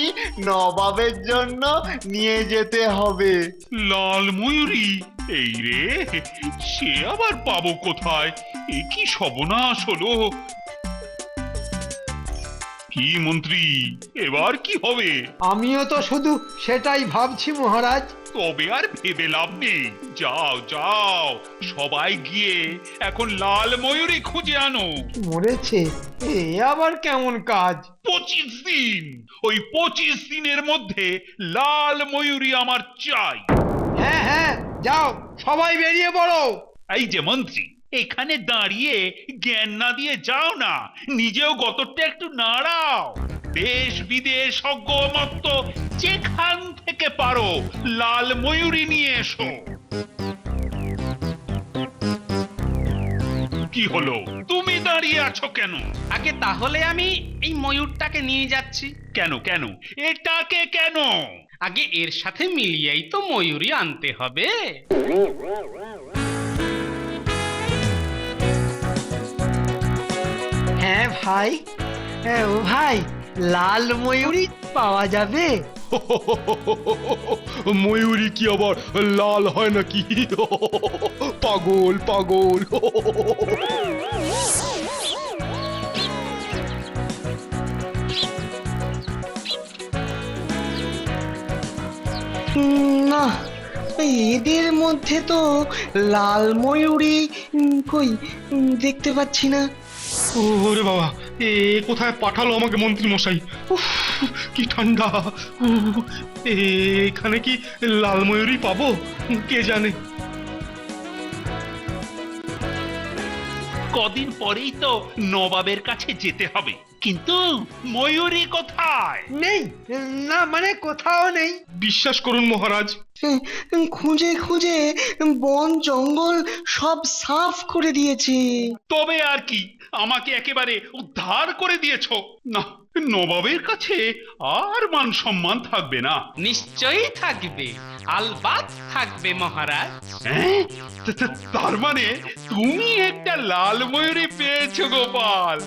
নবাবের জন্য নিয়ে যেতে হবে। লাল ময়ূরী? এই রে, সে আবার পাবো কোথায়? এ কি সর্বনাশ হলো! কি মন্ত্রী, এবার কি হবে? আমিও তো শুধু সেটাই ভাবছি মহারাজ। তবে আর ভেবে লাভ নেই, যাও যাও, সবাই গিয়ে এখন লাল ময়ূরী খুঁজে আনো। মরেছে, এ আবার কেমন কাজ? 25 দিন, ওই 25 দিনের মধ্যে লাল ময়ূরী আমার চাই। হ্যাঁ হ্যাঁ, যাও সবাই বেরিয়ে পড়ো। এই যে মন্ত্রী, এখানে দাঁড়িয়ে জ্ঞান না দিয়ে যাও না, নিজেও গতরটা একটু নাড়াও। দেশ বিদেশ অজ্ঞমত্ত যেখান থেকে পারো লাল ময়ূরী নিয়ে এসো। কি হলো, তুমি দাঁড়িয়ে আছো কেন? আগে তাহলে আমি এই ময়ূরটাকে নিয়ে যাচ্ছি। কেন কেন, এটাকে কেন? আগে এর সাথে মিলিয়েই তো ময়ূরী আনতে হবে। হ্যাঁ ভাই, ও ভাই, লাল ময়ূরী পাওয়া যাবে? ময়ূরী কি আবার লাল হয় নাকি? পাগল পাগল। না, এদের মধ্যে তো লাল ময়ূরী কই দেখতে পাচ্ছি না। ওরে বাবা, কোথায় পাঠালো আমাকে মন্ত্রী মশাই? উফ, কি ঠান্ডা। এখানে কি লাল ময়ূরী পাবো? কে জানে। কদিন পরেই তো নবাবের কাছে যেতে হবে, কিন্তু ময়ূরী কোথায়? নেই, না মানে কোথাও নেই। বিশ্বাস করুন মহারাজ, খুঁজে খুঁজে বন জঙ্গল সব সাফ করে দিয়েছে। তবে আর কি, আমাকে একেবারে উদ্ধার করে দিয়েছো। না, নবাবের কাছে আর মান সম্মান থাকবে না। নিশ্চয়ই থাকবে, আলবাত থাকবে মহারাজ। হ্যাঁ? তার মানে তুমি একটা লাল ময়ূরী পেয়েছো গোপাল।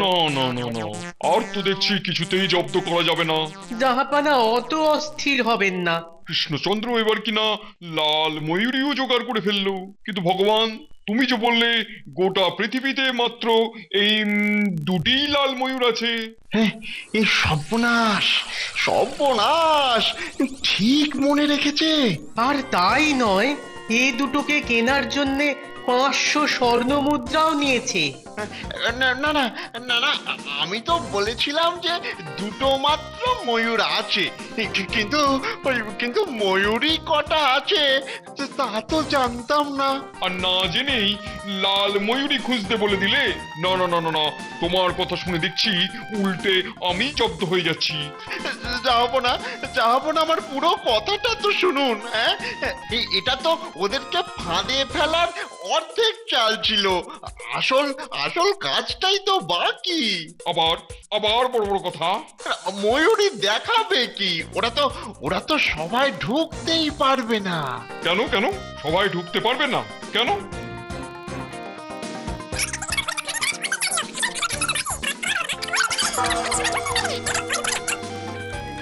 না না না না, আর তো দেখছি কিছুতেই জব্দ করা যাবে না। জাহাপানা অত অস্থির হবেন না। কৃষ্ণচন্দ্র এবার কিনা লাল ময়ূরীও জোগাড় করে ফেললো, কিন্তু ভগবান তুমি যে বললে গোটা পৃথিবীতে মাত্র এই দুটিই লাল ময়ূর আছে। হ্যাঁ, এই সর্বনাশ, সর্বনাশ, ঠিক মনে রেখেছে। আর তাই নয়, এ দুটোকে কেনার জন্যে 500 স্বর্ণ মুদ্রাও নিয়েছে। না না না না না, আমি তো বলেছিলাম যে দুটো মাত্র ময়ূর আছে, কিন্তু কিন্তু ময়ূরী কটা আছে তা তো জানতাম না। আর না জেনেই লাল ময়ূরী খুঁজতে বলে দিলে। না না না না না, তোমার কথা শুনে দেখছি উল্টে আমি জব্দ হয়ে যাচ্ছি। যাবো না, আমার পুরো কথাটা তো শুনুন। হ্যাঁ, এটা তো ওদেরকে ফাঁদে ফেলার অর্ধেক চাল ছিল, আসল আসল কাজটাই তো বাকি। আবার আবার বড় বড় কথা। ময়ূরী দেখাবে কি? ওরা তো সবাই ঢুকতেই পারবে না। কেন কেন সবাই ঢুকতে পারবে না কেন?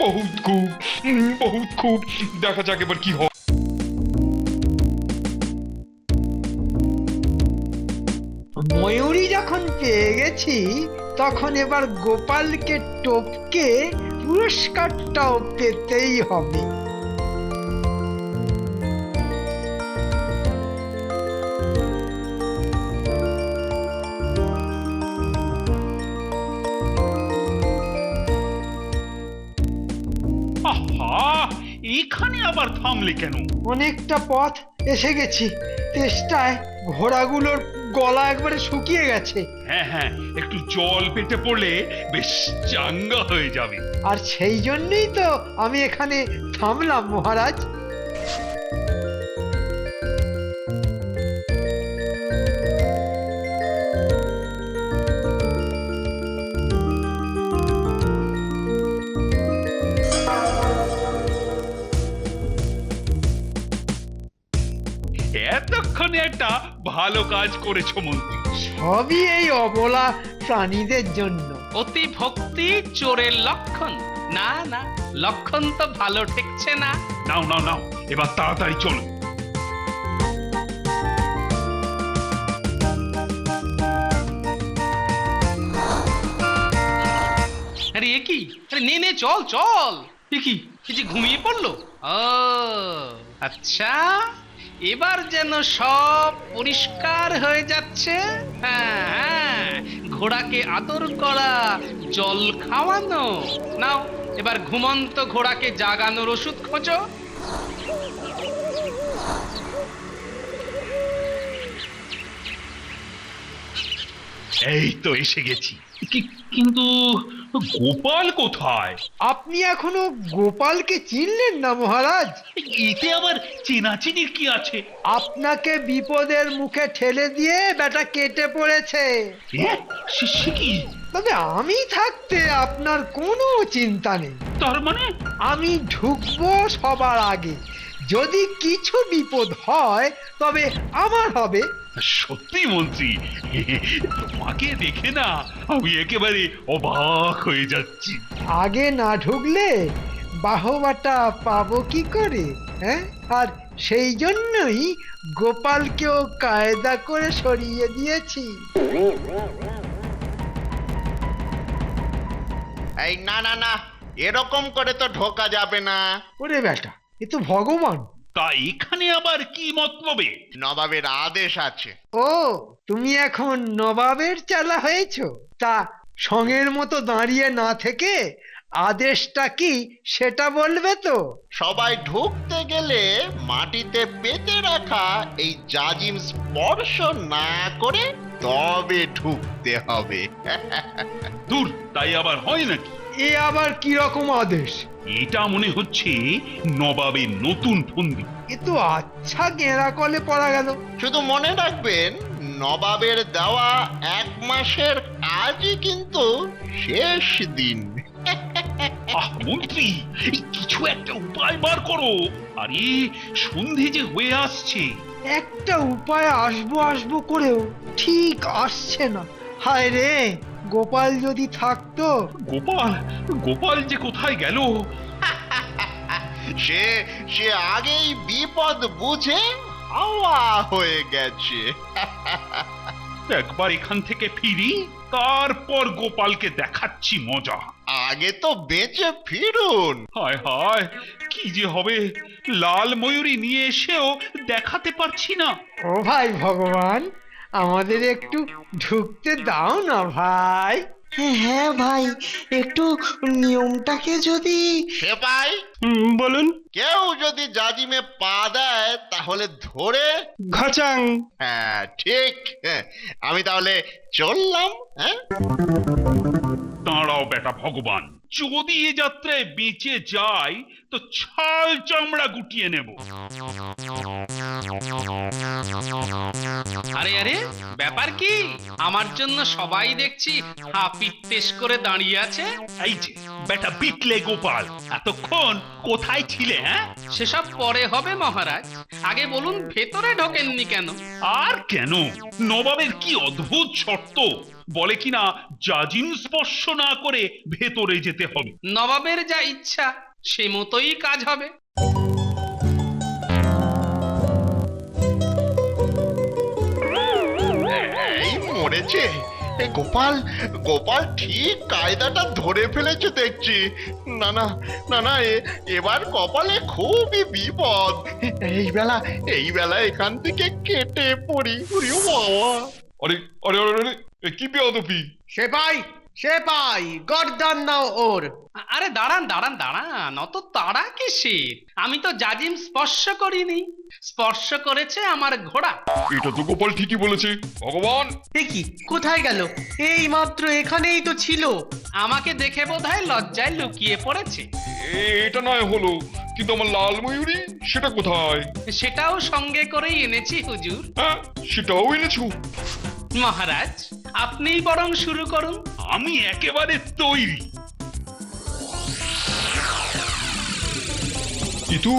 বহুত খুব দেখা যাক এবার কি হয়। ময়ূরী যখন পেয়ে গেছি, তখন এবার গোপালকে টপকে পুরস্কারটাও পেতেই হবে। আহা, এখানে আবার থামলে কেন? অনেকটা পথ এসে গেছি, তেষ্টায় ঘোড়াগুলোর গলা একবারে শুকিয়ে গেছে। হ্যাঁ হ্যাঁ, একটু জল পেটে পড়লে বেশ চাঙ্গা হয়ে যাবে। আর সেই জন্যই তো আমি এখানে থামলাম মহারাজ। এতক্ষণে একটা ভালো কাজ করেছো মন্ত্রী। সবই এই অবলা প্রাণীদের জন্য। অতি ভক্তি চোরের লক্ষণ। না না, লক্ষণ তো ভালো ঠেকছে না। নাও নাও নাও, এবার তাড়াতাড়ি চলো। আরে এ কি? আরে নে নে, চল চল। এ কি, এই যে ঘুমিয়ে পড়লো? ও আচ্ছা, এবার যেন সব পরিষ্কার হয়ে যাচ্ছে। হ্যাঁ হ্যাঁ, ঘোড়াকে আদর করা, জল খাওয়ানো। নাও, এবার ঘুমন্ত ঘোড়াকে জাগানোর ওষুধ খোঁজো। এই তো এসে গেছি, কিন্তু গোপাল কোথায়? আপনি এখনো গোপালকে চিনলেন না মহারাজ? এতে আবার চেনাচিনির কি আছে? আপনাকে বিপদের মুখে ঠেলে দিয়ে বেটা কেটে পড়েছে। সে কি? তবে আমি থাকতে আপনার কোনো চিন্তা নেই। তার মানে? আমি ঢুকবো সবার আগে, যদি কিছু বিপদ হয় তবে আমার হবে। সত্যি মন্ত্রী, তোমাকে দেখে না আমি একেবারে অবাক হয়ে যাচ্ছি। আগে না ঢুকলে বাহবাটা পাবো কি করে, হ্যাঁ? আর সেই জন্যই গোপালকেও কায়দা করে সরিয়ে দিয়েছি। এই না না না, এরকম করে তো ঢোকা যাবে না। ওরে বেটা, এ তো ভগবান। তা এখানে আবার কি মতলবে? নবাবের আদেশ আছে। ও, তুমি এখন নবাবের চালা হয়েছো? তা সঙ্গের মতো দাঁড়িয়ে না থেকে আদেশটা কি সেটা বলবে তো? সবাই ঢুকতে গেলে মাটিতে পেতে রাখা এই জাজিম স্পর্শ না করে তবে ঢুকতে হবে। দূর, তাই আবার হয় নাকি? এ আবার কি রকম আদেশ? এটা মনে হচ্ছে নবাবের নতুন ফন্দি। এ তো আচ্ছা গেঁড়া কলে পড়া গেল। শুধু মনে রাখবেন, নবাবের দেওয়া 1 মাসের কাজই কিন্তু শেষ দিন। আহ মন্ত্রী, এই কিছু একটা উপায় বার করো। আরে সন্ধে যে হয়ে আসছে। একটা উপায় আসবো আসবো করেও ঠিক আসছে না। হায় রে, গোপাল যদি থাকতো। গোপাল? গোপাল যে কোথায় গেল? সে সে আগেই বিপদ বুঝে হাওয়া হয়ে গেছে। একবার এখান থেকে ফিরি, তারপর গোপালকে দেখাচ্ছি মজা। আগে তো বেঁচে ফিরুন। হায় হায়, কি যে হবে! লাল ময়ূরী নিয়ে এসেও দেখাতে পারছি না। ও ভাই ভগবান, আমাদের একটু ঢুকতে দাও না ভাই। হ্যাঁ ভাই, একটু নিয়মটাকে যদি... সেপাই, বলুন। কেউ যদি জাজিমে পা দেয় তাহলে ধরে ঘচাং। হ্যাঁ ঠিক। হ্যাঁ, আমি তাহলে চললাম। হ্যাঁ, দাঁড়াও বেটা ভগবান, যদি এ যাত্রায় বেঁচে যাই তো ছাল চামড়া গুটিয়ে নেব। আরে আরে, ব্যাপার কি? আমার জন্য সবাই দেখছি হাপিত্তেশ করে দাঁড়িয়ে আছে। এই যে বেটা বিটলে গোপাল, এতক্ষণ কোথায় ছিলে? হ্যাঁ, সেসব পরে হবে মহারাজ, আগে বলুন ভেতরে ঢোকেননি কেন? আর কেন? নবাবের কি অদ্ভুত শর্ত, বলে কিনা জাজিম স্পর্শ না করে ভেতরে যেতে হবে। নবাবের যা ইচ্ছা সে মতোই কাজ হবে। এই মরেছে। এই গোপাল, গোপাল ঠিক কায়দাটা ধরে ফেলেছে দেখছি। না না না না, এবার কপালে খুবই বিপদ। এই বেলা এখান থেকে কেটে পড়ি। ওরে বাবা! আরে আরে আরে আরে, এ কি বেয়াদবি! সেপাই, সেপাই, গর্দান নাও ওর। আরে দাঁড়ান দাঁড়ান দাঁড়ান, অত তাড়া কিসের? আমি তো জাজিম স্পর্শ করিনি, স্পর্শ করেছে আমার ঘোড়া। এটা তো গোপাল ঠিকই বলেছে। ভগবান! দেখি কোথায় গেল? এই মাত্র এখানেই তো ছিল। আমাকে দেখে বোধহয় লজ্জায় লুকিয়ে পড়েছে। এটা নয় হলো, কিন্তু আমার লাল ময়ূরী সেটা কোথায়? সেটাও সঙ্গে করেই এনেছি হুজুর। হ্যাঁ, সেটাও এনেছো? মহারাজ, আপনিই বরং শুরু করুন। আমি একেবারে তৈরি। কিন্তু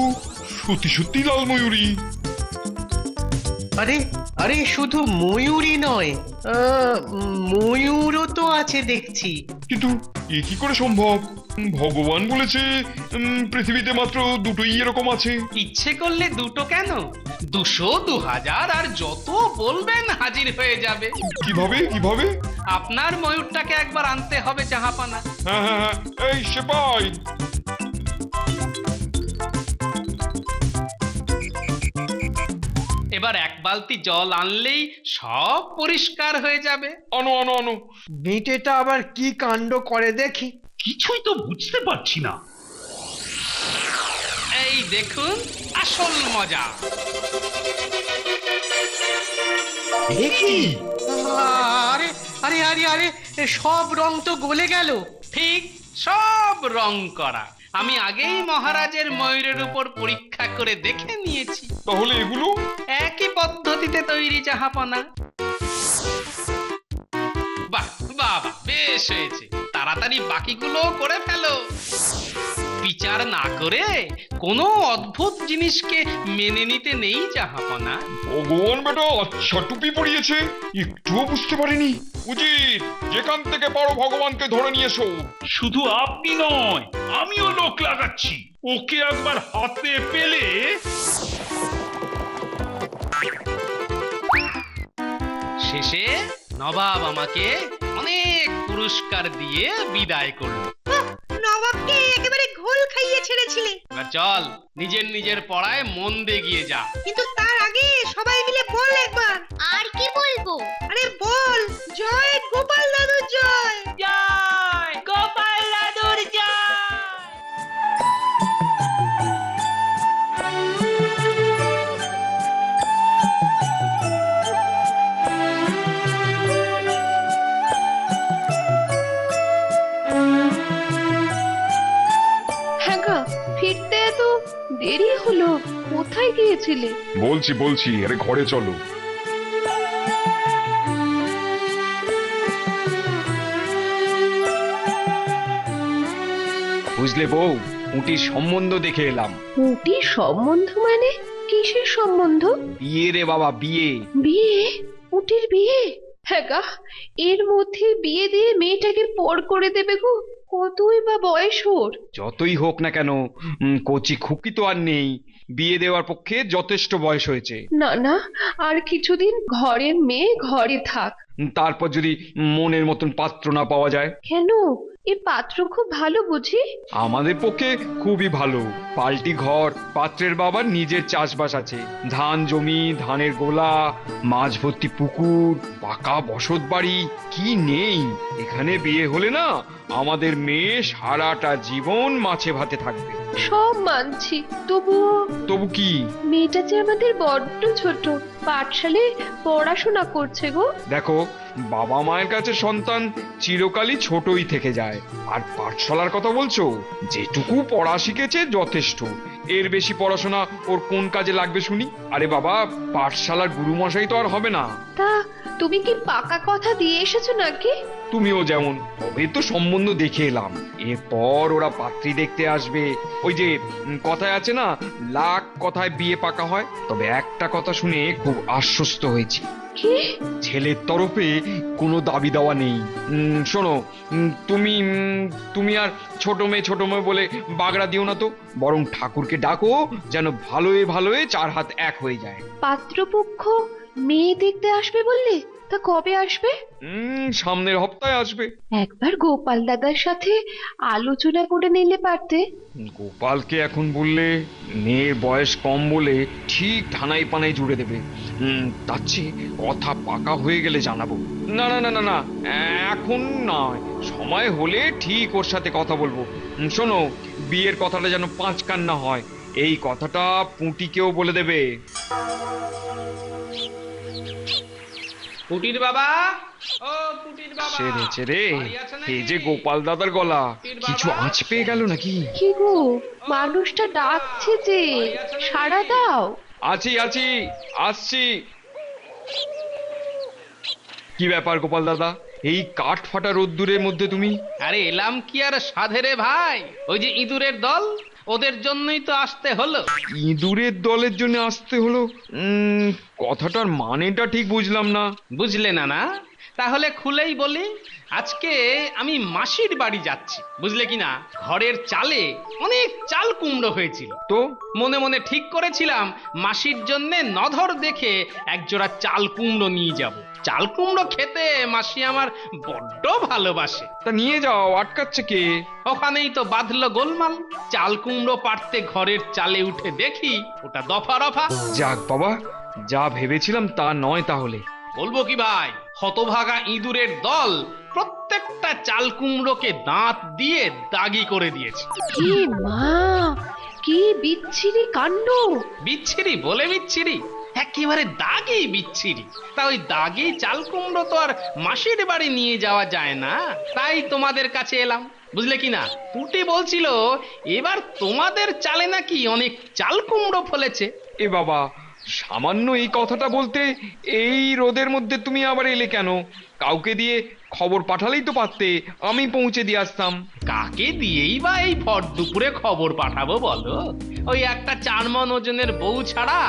সত্যি সত্যি লাল ময়ূরী। আরে আরে, শুধু ময়ূরই নয়, ময়ূরও তো আছে দেখছি। কিন্তু এ কি করে সম্ভব? ভগবান বলেছে পৃথিবীতে মাত্র দুটোই এরকম আছে। ইচ্ছে করলে দুটো কেন, 200, 2000 আর যত বলবেন হাজির হয়ে যাবে। কিভাবে কিভাবে? আপনার ময়ূরটাকে একবার আনতে হবে জাহাপানা। হ্যাঁ হ্যাঁ হ্যাঁ, এই সেপাই। এবার 1 বালতি জল আনলেই সব পরিষ্কার হয়ে যাবে। আনো আনো আনো। বেটেটা আবার কি কাণ্ড করে দেখি। কিছুই তো বুঝতে পারছি না। এই দেখুন আসল মজা। দেখি, আরে আরে আরে আরে, সব রং তো গলে গেল। ঠিক, সব রং করা। আমি আগেই মহারাজের ময়ূরের উপর পরীক্ষা করে দেখে নিয়েছি। তাহলে এগুলো? একই পদ্ধতিতে তৈরি জাহাপনা। বাহ বাহ বাহ, বেশ হয়েছে। তাড়াতাড়ি বাকিগুলো করে ফেলো। বিচার না করে কোনো অদ্ভুত জিনিসকে মেনে নিতে নেই জাহাপনা। ভগবান বেটা আচ্ছা টুপি পরিয়েছে, একটুও বুঝতে পারিনি। উচিত যেখান থেকে পারো ভগবানকে ধরে নিয়ে এসো। শুধু আপনি নয়, আমিও লোক লাগাচ্ছি। ওকে একবার হাতে পেলে শেষে নবাব আমাকে অনেক পুরস্কার দিয়ে বিদায় করলো। নবাবকে একেবারে ঘোল খাইয়ে ছেড়েছিলে। এবার চল নিজের নিজের পড়ায় মন দিয়ে গিয়ে যা। কিন্তু তার আগে সবাই মিলে বল একবার। আর কি বলবো? আরে বল, জয় গোপাল দাদুর জয়। জয় গোপাল দাদুর জয়। হ্যাঁ গা, ফিরতে এত দেরি হলো, কোথায় গিয়েছিলে? বলছি আরে ঘরে চলো। বুঝলে বউ, উটির সম্বন্ধ দেখে এলাম। উটির সম্বন্ধ মানে? কিসের সম্বন্ধ? বিয়ে রে বাবা, বিয়ে। বিয়ে? উটির বিয়ে? হ্যাঁ গা, এর মধ্যে বিয়ে দিয়ে মেয়েটাকে পর করে দেবে গো। কতই বা বয়স ওর? যতই হোক না কেন, কচি খুকি তো আর নেই। বিয়ে দেওয়ার পক্ষে যথেষ্ট বয়স হয়েছে। না না, আর কিছুদিন ঘরের মেয়ে ঘরে থাক। তারপর যদি মনের মতন পাত্র না পাওয়া যায়? কেন, এ পাত্র খুব ভালো বুঝি? আমাদের পক্ষে খুবই ভালো। পাল্টি ঘর, পাত্রের বাবার নিজের চাষবাস আছে, ধান জমি, ধানের গোলা, মাছ ভর্তি পুকুর, পাকা বসত বাড়ি, কি নেই? এখানে বিয়ে হলে না আমাদের মেয়ে সারাটা জীবন মাছে ভাতে থাকবে। সব মানছি, তবু কি? মেয়েটা যে আমাদের বড্ড ছোট, পাঠশালে পড়াশোনা করছে গো। দেখো, বাবা মায়ের কাছে সন্তান চিরকালই ছোটই থেকে যায়। আর পাঠশালার কথা বলছো, যেটুকু পড়া শিখেছে যথেষ্ট। এর বেশি পড়াশোনা ওর কোন কাজে লাগবে শুনি? আরে বাবা, পাঠশালার গুরুমশাই তো আর হবে না। তা তুমি কি পাকা কথা দিয়ে এসেছো নাকি? তুমিও যেমন। তবে তো সম্বন্ধ দেখে এলাম, এরপর ওরা পাত্রী দেখতে আসবে। ওই যে কথায় আছে না, লাখ কথায় বিয়ে পাকা হয়। তবে একটা কথা শুনে খুব আশ্বস্ত হয়েছি। কি? ছেলের তরফে কোনো দাবি দেওয়া নেই। শোনো, তুমি আর ছোট মেয়ে বলে বাগড়া দিও না তো, বরং ঠাকুরকে ডাকো যেন ভালোয় ভালোয় চার হাত এক হয়ে যায়। পাত্রপক্ষ মেয়ে দেখতে আসবে বললে? তা কবে আসবে? সামনের সপ্তাহে আসবে। একবার গোপাল দাদার সাথে আলোচনা করে নিলে পারতে। গোপালকে এখন বললে মেয়ের বয়স কম বলে ঠিক ঠানাই পানাই জুড়ে দেবে। তার চেয়ে কথা পাকা হয়ে গেলে জানাবো। না না না না না, এখন নয়, সময় হলে ঠিক ওর সাথে কথা বলবো। শোনো, বিয়ের কথাটা যেন পাঁচ কান না হয়, এই কথাটা পুঁটিকেও বলে দেবে। পুটির বাবা, ও পুটির বাবা, সেরেছে রে, এই যে গোপাল দাদার গলা, কিছু আঁচ পেয়ে গেল নাকি? কি গো, মানুষটা ডাকছে যে, সাড়া দাও। আছি আসছি। কি ব্যাপার গোপাল দাদা, এই কাঠ ফাটা রোদ্দুরের মধ্যে তুমি? আরে এলাম কি আর সাধে রে ভাই, ওই যে ইঁদুরের দল, ওদের জন্যই তো আসতে হলো। ইঁদুরের দলের জন্য আসতে হলো? কথাটার মানেটা ঠিক বুঝলাম না। বুঝলে না? না তাহলে খুলেই বলি, আজকে আমি মাসির বাড়ি যাচ্ছি, বুঝলে কিনা। ঘরের চালে অনেক চাল কুমড়ো হয়েছিল, তো মনে মনে ঠিক করেছিলাম মাসির জন্য নধর দেখে একজোড়া চাল কুমড়ো নিয়ে যাব। চাল কুমড়ো খেতে মাসি আমার বড্ড ভালোবাসে। তা নিয়ে যাও, আটকাচ্ছে কে? ওখানেই তো বাঁধলো গোলমাল। চাল কুমড়ো পাড়তে ঘরের চালে উঠে দেখি ওটা দফা রফা। যাক বাবা, যা ভেবেছিলাম তা নয় তাহলে। বলবো কি ভাই, হতভাগা ইঁদুরের দল প্রত্যেকটা চাল কুমড়োকে দাঁত দিয়ে দাগি করে দিয়েছে। কি মা, কি বিচ্ছিরি কাণ্ড! বিচ্ছিরি বলে বিচ্ছিরি, একেবারে দাগি বিচ্ছিরি। তা ওই দাগি চাল কুমড়ো তো আর মাসির বাড়ি নিয়ে যাওয়া যায় না, তাই তোমাদের কাছে এলাম, বুঝলে কিনা। পুটি বলছিল এবার তোমাদের চালে নাকি অনেক চাল কুমড়ো ফলেছে। এ বাবা, সামান্য এই কথাটা বলতে এই রোদের মধ্যে তুমি আবার এলে কেন? কাউকে দিয়ে খবর পাঠালেই তো পারতে, আমি পৌঁছে দিয়ে আসতাম। কাকে দিয়েই বা এই ভর দুপুরে খবর পাঠাবো বলো? ওই একটা 4 মণ ওজনের বউ ছাড়া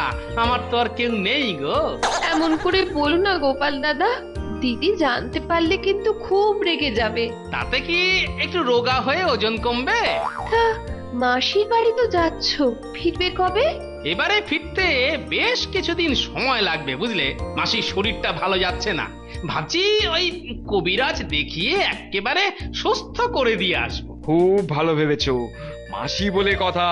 আমার তো আর কেউ নেই গো। এমন করে বলো না গোপাল দাদা, দিদি জানতে পারলে কিন্তু খুব রেগে যাবে। তাতে কি একটু রোগা হয়ে ওজন কমবে? তা মাসির বাড়ি তো যাচ্ছ, ফিরবে কবে? এবারে ফিরতে বেশ কিছুদিন সময় লাগবে বুঝলে। মাসির শরীরটা ভালো যাচ্ছে না, ভাবছি ওই কবিরাজ দেখিয়ে একেবারে সুস্থ করে দিয়ে আসবো। খুব ভালো ভেবেছো, মাসি বলে কথা,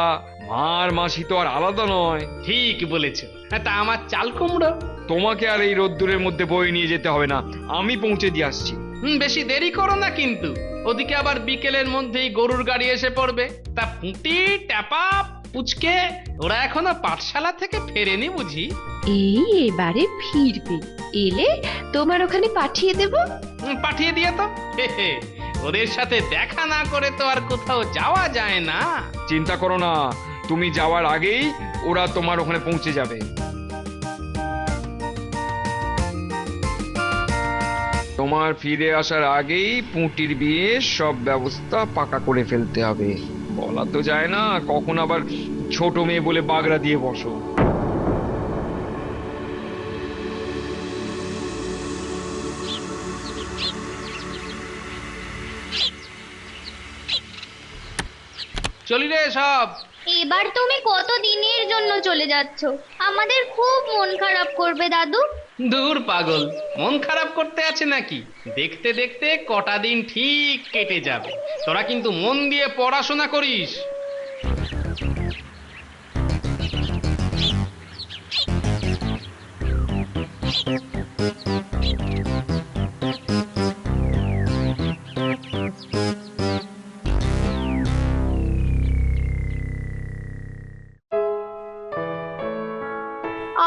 মার মাসি তো আর আলাদা নয়। ঠিক বলেছ। তা আমার চাল কুমড়ো? তোমাকে আর এই রোদ্দুরের মধ্যে বয়ে নিয়ে যেতে হবে না, আমি পৌঁছে দিয়ে আসছি। বেশি দেরি করো না কিন্তু, ওদিকে আবার বিকেলের মধ্যেই গরুর গাড়ি এসে পড়বে। তা পুঁটি, ট্যাপা, পুচকে ওরা এখনো পাঠশালা থেকে ফেরেনি বুঝি? এই এবারে ফিরবে, এলে তোমার ওখানে পাঠিয়ে দেব। পাঠিয়ে দিয়ে তো, ওদের সাথে দেখা না করে তো আর কোথাও যাওয়া যায় না। চিন্তা করো না, তুমি যাওয়ার আগেই ওরা তোমার ওখানে পৌঁছে যাবে। তোমার ফিরে আসার আগেই পুঁটির বিয়ে সব ব্যবস্থা পাকা করে ফেলতে হবে। বলা তো যায় না, কখন আবার ছোট মেয়ে বলে বাগড়া দিয়ে বসো। চলি রে সব। এবার তুমি কত দিনের জন্য চলে যাচ্ছ? আমাদের খুব মন খারাপ করবে দাদু। দূর পাগল, মন খারাপ করতে আছে নাকি? দেখতে দেখতে কটা দিন ঠিক কেটে যাবে। তোরা কিন্তু মন দিয়ে পড়াশোনা করিস।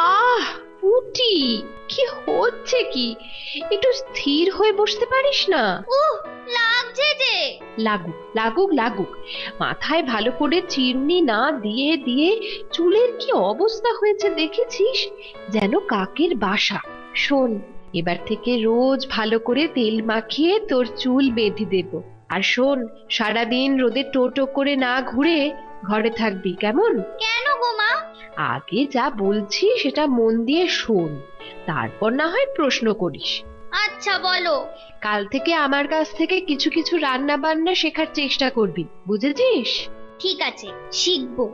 আহ পুটি, কি হচ্ছে কি? একটু স্থির হয়ে বসতে পারিস না? লাগছে যে। লাগুক লাগুক লাগুক, মাথায় ভালো করে চিরুনি না দিয়ে দিয়ে চুলের কি অবস্থা হয়েছে দেখেছিস? যেন কাকের বাসা। শোন, এবার থেকে রোজ ভালো করে তেল মাখিয়ে তোর চুল বেঁধে দেব। আর শোন, সারাদিন রোদে টোটো করে না ঘুরে ঘরে থাকবি, কেমন? কেন গো মা? আগে যা বলছি সেটা মন দিয়ে শোন, তারপর না হয় প্রশ্ন করিস। আচ্ছা বলো। কাল থেকে আমার কাছ থেকে কিছু কিছু রান্না বান্না শেখার চেষ্টা করবি, বুঝেছিস? ঠিক আছে, শিখবো।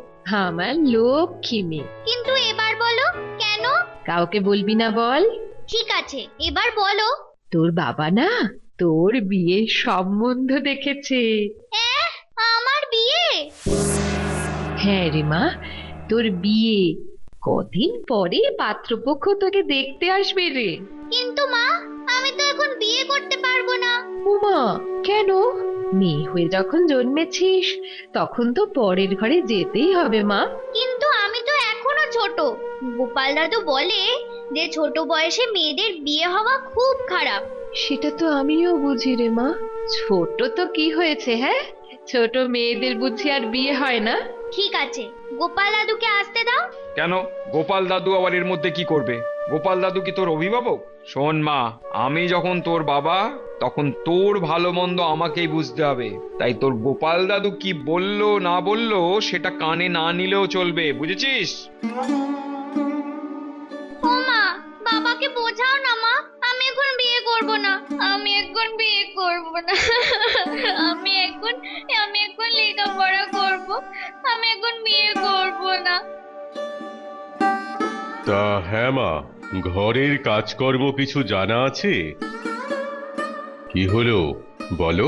আমার লক্ষ্মী মেয়ে। কিন্তু এবার বলো কেন? কাউকে বলবি না, বল। ঠিক আছে, এবার বলো। তোর বাবা না তোর বিয়ের সম্বন্ধ দেখেছে। আমার বিয়ে? হ্যাঁ রে মা, তোর বিয়ে। কদিন পরে পাত্রপক্ষ তোকে দেখতে আসবে রে। কিন্তু মা, আমি তো এখন বিয়ে করতে পারবো না। উমা, কেন? মেয়ে হয়ে যখন জন্মেছিস তখন তো পরের ঘরে যেতেই হবে মা। কিন্তু আমি তো এখনো ছোট। গোপাল দাদু বলে যে ছোট বয়সে মেয়েদের বিয়ে হওয়া খুব খারাপ। সেটা তো আমিও বুঝি রে মা। ছোট তো কি হয়েছে? হ্যাঁ, ছোট মেয়েদের বুঝি আর বিয়ে হয় না? ঠিক আছে, গোপাল দাদুকে আসতে দাও। কেন? গোপাল দাদু আবার এর মধ্যে কি করবে? গোপাল দাদু কি তোর অভিভাবক? শোন মা, আমি যখন তোর বাবা তখন তোর ভালো মন্দ আমাকেই বুঝতে হবে। তাই তোর গোপাল দাদু কি বললো না বললো সেটা কানে না নিলেও চলবে, বুঝেছিস? ও মা, বাবাকে বোঝাও না মা। আমি এখন বিয়ে করব না। আমি এখন বিয়ে করব না। আমি এখন লেখাপড়া করব। আমি এখন বিয়ে করব না। তা হ্যাঁ মা, ঘরের কাজকর্ম কিছু জানা আছে? কি হলো বলো?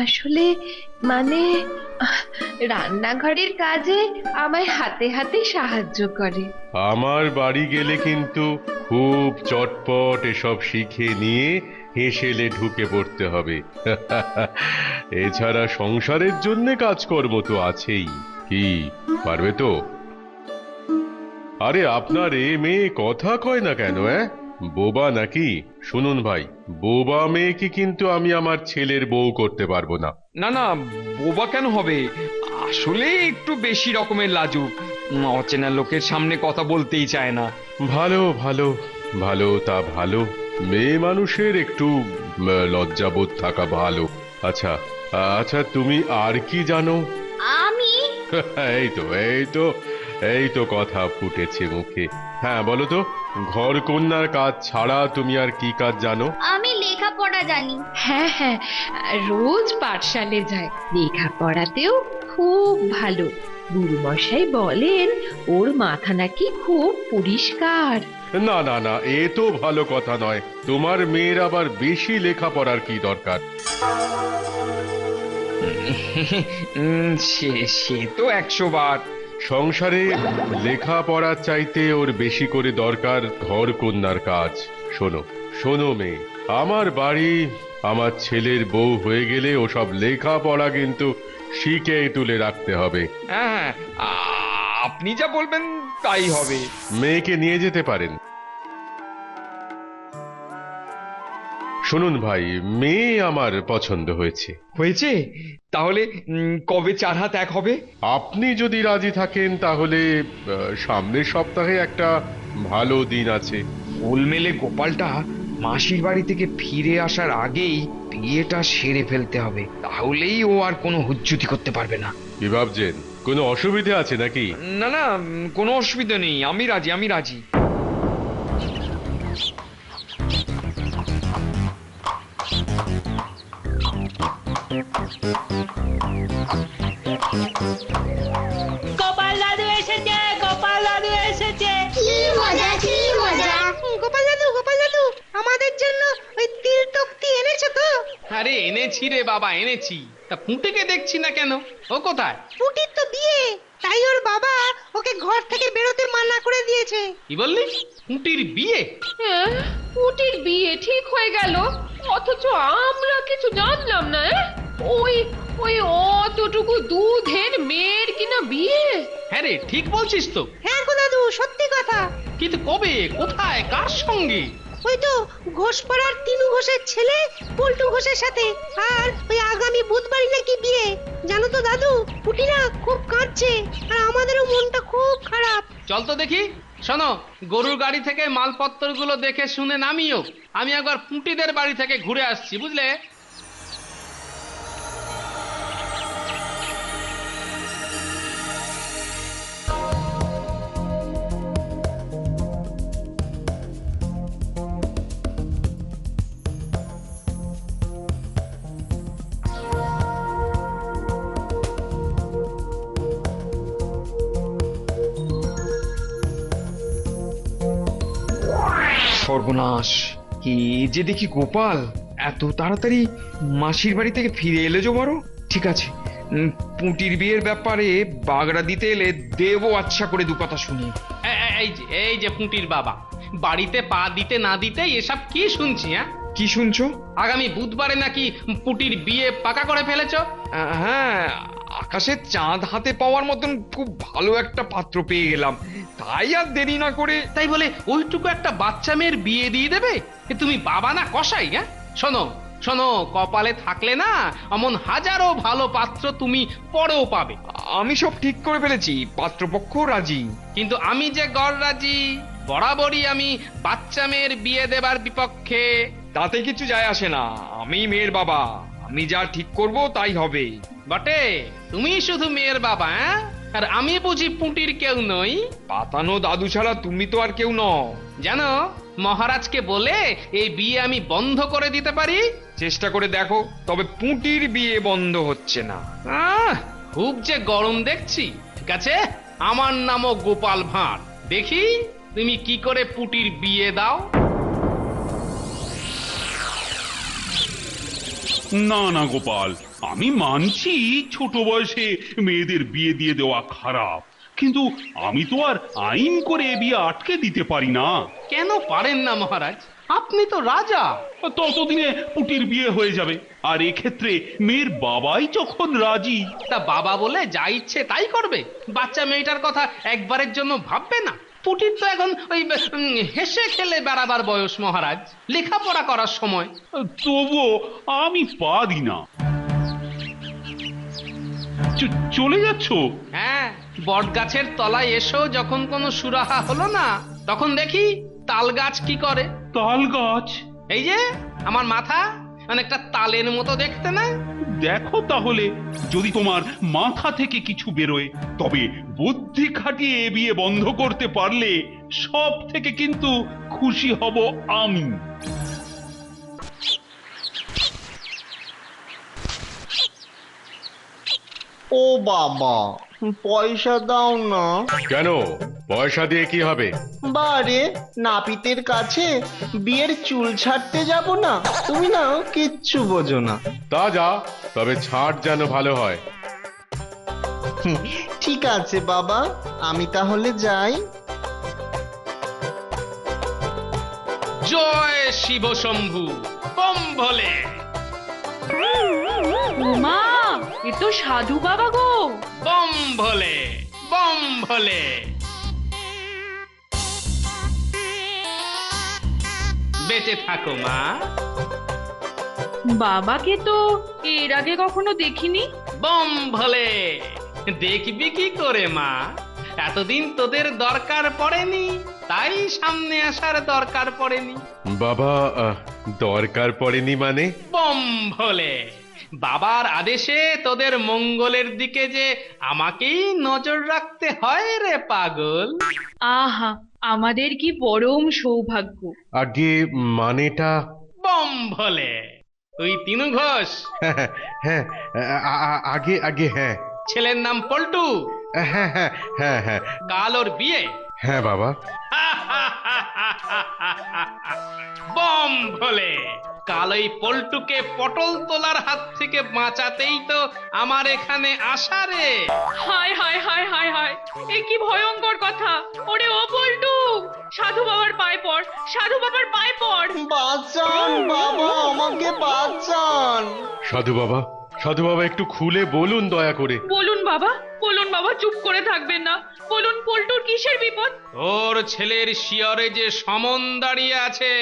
আসলে মানে রান্নাঘরের কাজে আমায় হাতে হাতে সাহায্য করে। আমার বাড়ি গেলে কিন্তু খুব চটপট এসব শিখে নিয়ে হেসেলে ঢুকে পড়তে হবে। এছাড়া সংসারের জন্য কাজকর্ম তো আছেই। কি পারবে তো? আরে আপনার এ মেয়ে কথা কয় না কেন? বোবা নাকি? শুনুন ভাই, বোবা মেয়েকে কিন্তু আমি আমার ছেলের বউ করতে পারবো না। না না, বোবা কেন হবে? আসলে একটু বেশি রকমের লাজুক, অচেনা লোকের সামনে কথা বলতেই চায় না। ভালো ভালো ভালো, তা ভালো। মেয়ে মানুষের একটু লজ্জাবোধ থাকা ভালো। আচ্ছা আচ্ছা, তুমি আর কি জানো? আমি এই তো কথা ফুটেছে মুখে। হ্যাঁ বলো তো, ঘর কন্যার কাজ ছাড়া তুমি আর কি কাজ জানো? আমি লেখাপড়া জানি। হ্যাঁ হ্যাঁ, রোজ পাঠশালে যায়, লেখাপড়াতেও খুব ভালো। গুরুমশাই বলেন ওর মাথা নাকি খুব পরিষ্কার। না না না, এ তো ভালো কথা নয়। তোমার মেয়ের আবার বেশি লেখাপড়ার কি দরকার? সে তো 100 বার। সংসারে লেখাপড়ার চাইতে ওর বেশি করে দরকার ঘর কন্যার কাজ। শোনো শোনো মেয়ে, আমার বাড়ি আমার ছেলের বউ হয়ে গেলে ওসব লেখাপড়া কিন্তু শিখে তুলে রাখতে হবে। হ্যাঁ, আপনি যা বলবেন তাই হবে। মেয়েকে নিয়ে যেতে পারেন। শুনুন ভাই, মেয়ে আমার পছন্দ হয়েছে। হয়েছে? তাহলে কবে 4 হাত 1 হবে? আপনি যদি রাজি থাকেন তাহলে সামনের সপ্তাহে একটা ভালো দিন আছে। গোলমেলে গোপালটা মাসির বাড়ি থেকে ফিরে আসার আগেই বিয়েটা সেরে ফেলতে হবে, তাহলেই ও আর কোনো হুজ্জুতি করতে পারবে না। কি ভাবছেন, কোনো অসুবিধা আছে নাকি? না না, কোনো অসুবিধা নেই, আমি রাজি, আমি রাজি। গোপাল দাদু এসেছে, গোপাল দাদু এসেছে। কি মজা, কি মজা। গোপাল দাদু আমাদের জন্য ওই তিল তক্তি এনেছো তো? আরে এনেছি রে বাবা, এনেছি। তা পুঁটিকে দেখছি না কেন? ও কোথায়? পুটির তো বিয়ে, তাই ওর বাবা ওকে ঘর থেকে বেরোতে মানা করে দিয়েছে। কি বললি? পুঁটির বিয়ে? হ্যাঁ, পুটির বিয়ে ঠিক হয়ে গেল, অথচ আমরা কিছু জানলাম না। ওই ওই অতটুকু দুধের মেয়ের কিনা বিয়ে। হ্যাঁ রে, ঠিক বলছিস তো। হ্যাঁ গো দাদু, সত্যি কথা। কিন্তু কবে, কোথায়, কার সঙ্গে? ওই তো ঘোষপাড়ার তিনু ঘোষের ছেলে পল্টু ঘোষের সাথে। আর ওই আগামী বুধবারই নাকি বিয়ে। জানো তো দাদু, পুটি না খুব কাঁদছে, আর আমাদেরও মনটা খুব খারাপ। চল তো দেখি। শোনো, গরুর গাড়ি থেকে মালপত্রগুলো দেখে শুনে নামিও। আমি একবার পুঁটিদের বাড়ি থেকে ঘুরে আসছি, বুঝলে? সর্বনাশ, এ যে দেখি গোপাল এত তাড়াতাড়ি মাসির বাড়ি থেকে ফিরে এলে যে বড়। ঠিক আছে, পুঁটির বিয়ের ব্যাপারে বাগড়া দিতে এলে দেবো আচ্ছা করে 2 কথা শুনি। এই যে পুঁটির বাবা, বাড়িতে পা দিতে না দিতেই এসব কি শুনছি? হ্যাঁ, কি শুনছো? আগামী বুধবারে নাকি পুঁটির বিয়ে পাকা করে ফেলেছো? হ্যাঁ, আকাশের চাঁদ হাতে পাওয়ার মতন খুব ভালো একটা পাত্র পেয়ে গেলাম, তাই আর দেরি না করে। তাই বলে ওইটুকু একটা বাচ্চা মেয়ের বিয়ে দিয়ে দেবে? তুমি বাবা না কসাই? হ্যাঁ, শোনো শোনো, কপালে থাকলে না এমন হাজারো ভালো পাত্র তুমি পরেও পাবে। আমি সব ঠিক করে ফেলেছি, পাত্রপক্ষ রাজি। কিন্তু আমি যে গড় রাজি, বরাবরই আমি বাচ্চা মেয়ের বিয়ে দেবার বিপক্ষে। তাতে কিছু যায় আসে না, আমি মেয়ের বাবা, আমি যা ঠিক করব তাই হবে। বটে, তুমি শুধু মেয়ের বাবা? হ্যাঁ, আর আমি বুঝি পুঁটির কেউ নই? পাতানো দাদু ছাড়া তুমি তো আর কেউ নও। জানো, মহারাজকে বলে এই বিয়ে আমি বন্ধ করে দিতে পারি। চেষ্টা করে দেখো, তবে পুঁটির বিয়ে বন্ধ হচ্ছে না। খুব যে গরম দেখছি। ঠিক আছে, আমার নামও গোপাল ভাঁড়, দেখি তুমি কি করে পুঁটির বিয়ে দাও। না না গোপাল, আমি মানছি ছোট বয়সে মেয়েদের বিয়ে দিয়ে দেওয়া খারাপ, কিন্তু আমি তো আর আইন করে বিয়ে আটকে দিতে পারি না। কেন পারেন না মহারাজ? আপনি তো রাজা। ততদিনে পুটির বিয়ে হয়ে যাবে, আর এক্ষেত্রে মেয়ের বাবাই যখন রাজি। তা বাবা বলে যা ইচ্ছে তাই করবে? বাচ্চা মেয়েটার কথা একবারের জন্য ভাববে না? পুটির তো এখন ওই হেসে খেলে বেড়াবার বয়স মহারাজ, লেখাপড়া করার সময়। তবুও আমি পারি না। চলে যাচ্ছ? হ্যাঁ, বট গাছের তলায় এসো যখন কোনো সুরাহা হলো না, তখন দেখি তাল গাছ কি করে। তাল গাছ? এই যে আমার মাথা, অনেকটা তালের মতো দেখতে না? দেখো তাহলে, যদি তোমার মাথা থেকে কিছু বেরোয়, তবে বুদ্ধি খাটিয়ে এ বিয়ে বন্ধ করতে পারলে সব থেকে কিন্তু খুশি হব আমি। ও বাবা, পয়সা দাও না। কেন, পয়সা দিয়ে কি হবে? বারে, নাপিতের কাছে বিয়ের চুল ছাড়তে যাব না? তুমি না কিচ্ছু বোঝো না। তা যা, তবে ছাড় যেন ভালো হয়। ঠিক আছে বাবা, আমি তাহলে যাই। জয় শিব শম্ভু, বম ভোলে। উমা, এ তো সাধু বাবা গো। বম ভোলে, বম ভোলে। বেঁচে থাকো মা। বাবাকে তো এর আগে কখনো দেখিনি। বম ভোলে, দেখবি কি করে মা? এতদিন তোদের দরকার পড়েনি, তাই সামনে আসার দরকার পড়েনি। বাবা, দরকার পড়েনি মানে? বম ভোলে, বাবার আদেশে তোদের মঙ্গলের দিকে যে আমাকেই নজর রাখতে হয় রে পাগল। আহা, আমাদের কি পরম সৌভাগ্য। আগে মানেটা? বম ভোলে, তুই তিনু ঘোষ? হ্যাঁ, আগে আগে হ্যাঁ। ছেলের নাম পল্টু? হ্যাঁ হ্যাঁ হ্যাঁ হ্যাঁ। কাল ওর বিয়ে? হ্যাঁ বাবা। বম ভোলে, কাল ওই পল্টুকে পটল তোলার হাত থেকে বাঁচাতেই তো আমার এখানে আসা রে। হায় হায় হায় হায় হায়, এ কি ভয়ঙ্কর কথা। ওরে ও পল্টু, সাধু বাবার পায়ে পড়, সাধু বাবার পায়ে পড়। বাঁচান বাবা, আমাকে বাঁচান। সাধু বাবা, সাধু বাবা, একটু খুলে বলুন দয়া করে। বলুন বাবা, বলুন বাবা, চুপ করে থাকবেন না। বলুন পল্টুর কিসের বিপদ? ওর ছেলের শিয়রে যে সমন দাঁড়িয়ে আছে।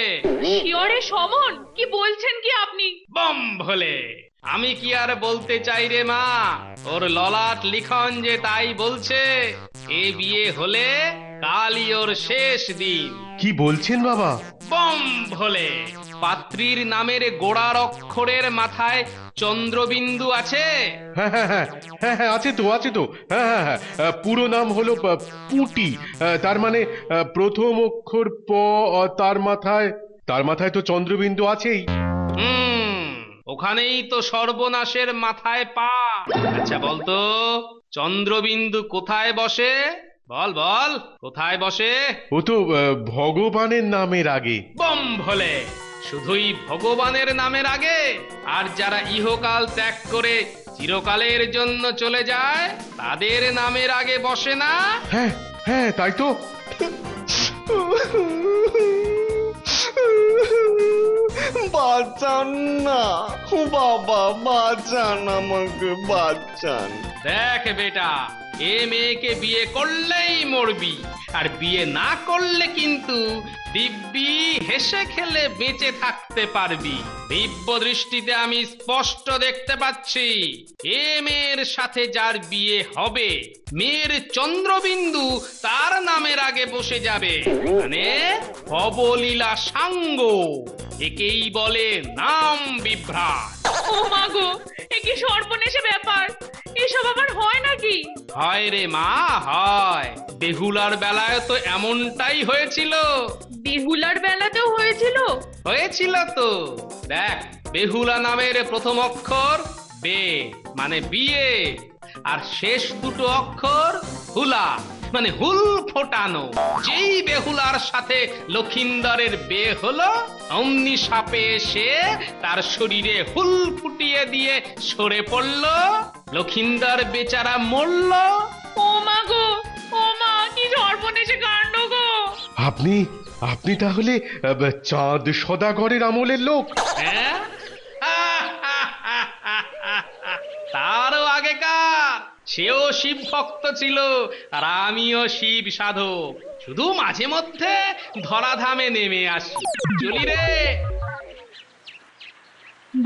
শিয়রে সমন? কি বলছেন কি আপনি? বম ভোলে, আমি কি আর বলতে চাই রে মা, ওর ললাট লিখন যে তাই বলছে। এ বিয়ে হলে কালই ওর শেষ দিন। কি বলছেন বাবা? বম ভোলে, পাত্রীর নামের গোড়ার অক্ষরের মাথায় চন্দ্রবিন্দু আছে? হ্যাঁ হ্যাঁ হ্যাঁ হ্যাঁ হ্যাঁ, আছে তো, আছে তো। হ্যাঁ হ্যাঁ হ্যাঁ, পুরো নাম হলো পুটি। তার মানে প্রথম অক্ষর প, তার মাথায় তো চন্দ্রবিন্দু আছেই। ওখানেই তো সর্বনাশের মাথায় পা। আচ্ছা বলতো, চন্দ্রবিন্দু কোথায় বসে? বল বল, কোথায় বসে? ও তো ভগবানের নামের আগে। বম ভোলে, শুধুই ভগবানের নামের আগে? আর যারা ইহকাল ত্যাগ করে চিরকালের জন্য চলে যায়, তাদের নামের আগে বসে না? হ্যাঁ হ্যাঁ, তাই তো। বাঁচান না বাবা, বাঁচান, আমাকে বাঁচান। দেখ বেটা, এ মেয়েকে বিয়ে করলেই মরবি, আর বিয়ে না করলে কিন্তু দিব্যি হেসে খেলে বেঁচে থাকতে পারবি। দিব্য দৃষ্টিতে আমি স্পষ্ট দেখতে পাচ্ছি, এ মেয়ের সাথে যার বিয়ে হবে, মেয়ের চন্দ্রবিন্দু তার নামের আগে বসে যাবে। মানে অবলীলা সাঙ্গ, একেই বলে নাম বিভ্রাট। ও মা গো, এ কি সর্বনেশে ব্যাপার। এসব আবার হয় নাকি? হয় রে মা, হয়। বেহুলার বেলায় তো এমনটাই হয়েছিল। বেহুলার বেলাতেও হয়েছিল? হয়েছিল তো। দেখ, বেহুলা নামের প্রথম অক্ষর বে, মানে বিয়ে, আর শেষ দুটো অক্ষর হুলা, মানে হুল ফোটানো। যেই বেহুলার সাথে লক্ষিন্দরের বিয়ে হলো, অমনি সাপে এসে তার শরীরে হুল ফুটিয়ে দিয়ে সরে পড়লো। লক্ষিন্দর বেচারা মরল। ও মা গো, ও মা, কি সর্বনেশে কাণ্ড গো। আপনি তাহলে চাঁদ সদাগরের আমলের লোক? হ্যাঁ, তারও আগেকার। সেও শিব ভক্ত ছিল, আর আমিও শিব সাধক। শুধু মাঝে মধ্যে ধরাধামে নেমে আসি। চলি রে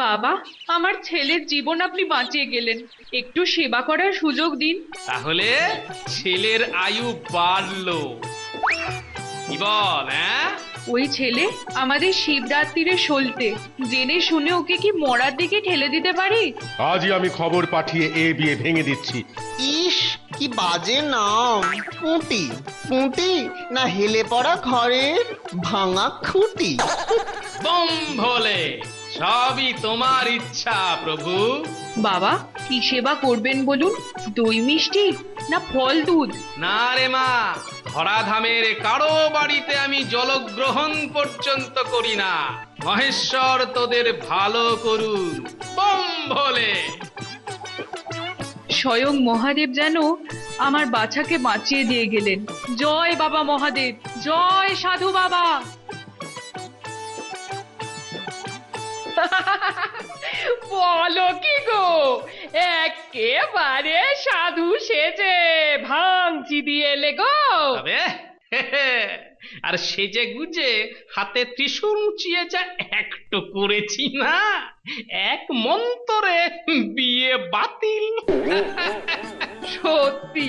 বাবা, আমার ছেলের জীবন আপনি বাঁচিয়ে গেলেন। একটু সেবা করার সুযোগ দিন। তাহলে ছেলের আয়ু বাড়লো। কি বল? হ্যাঁ, ওই ছেলে আমাদের শিবরাত্রিরে সলতে, জেনে শুনে ওকে কি মরার দিকে ঠেলে দিতে পারি? আজই আমি খবর পাঠিয়ে এ বিয়ে ভেঙে দিচ্ছি। ইস কি বাজে নাম, পুঁটি। পুঁটি না হেলে পড়া ঘরের ভাঙা খুঁটি। বম ভোলে, সবই তোমার ইচ্ছা প্রভু। বাবা কি সেবা করবেন বলুন? দই মিষ্টি না ফল দুধ? না রে মা, ধরাধামের কারো বাড়িতে আমি জলগ্রহণ পর্যন্ত করি না। মহেশ্বর তোদের ভালো করুন। বম ভোলে। স্বয়ং মহাদেব যেন আমার বাছাকে বাঁচিয়ে দিয়ে গেলেন। জয় বাবা মহাদেব, জয় সাধু বাবা। বলো কি গো, একেবারে সাধু সেজে ভাঙচি দিয়ে এলে গো। তবে আর সেজে গুজে হাতে ত্রিশূল উঁচিয়ে যা একটু করেছি না, এক মন্তরে বিয়ে বাতিল। সত্যি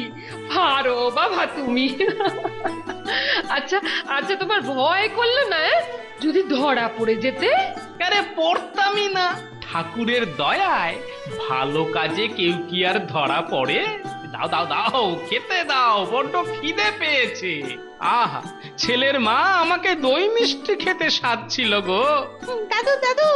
পারো বাবা তুমি। আচ্ছা আচ্ছা, তোমার ভয় করলো না যদি ধরা পড়ে যেতে? আরে পড়তামই না, ঠাকুরের দয়ায় ভালো কাজে কেউ কি আর ধরা পড়ে? দাও দাও দাও, খেতে দাও, বড্ড খিদে পেয়েছে। আহা, ছেলের মা আমাকে দই মিষ্টি খেতে সাধছিল গো। দাদু দাদু,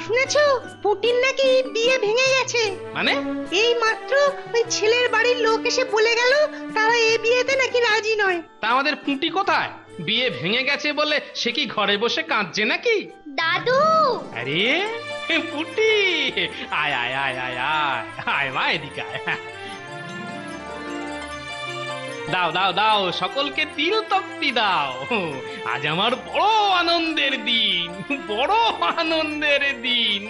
শুনেছো পুটির নাকি বিয়ে ভেঙে গেছে? মানে? এই মাত্র ওই ছেলের বাড়ির লোক এসে বলে গেল তারা এই বিয়েতে নাকি রাজি নয়। তা আমাদের পুঁটি কোথায়? বিয়ে ভেঙে গেছে বলে সে কি ঘরে বসে কাঁদছে নাকি? দাদু! আরে পুঁটি, আয় আয় আয় আয় আয় আয় মা, এদিকে আয়। দাও দাও দাও, সকলকে তিল তক্তি দাও। আজ আমার বড় আনন্দের দিন, বড় আনন্দের দিন।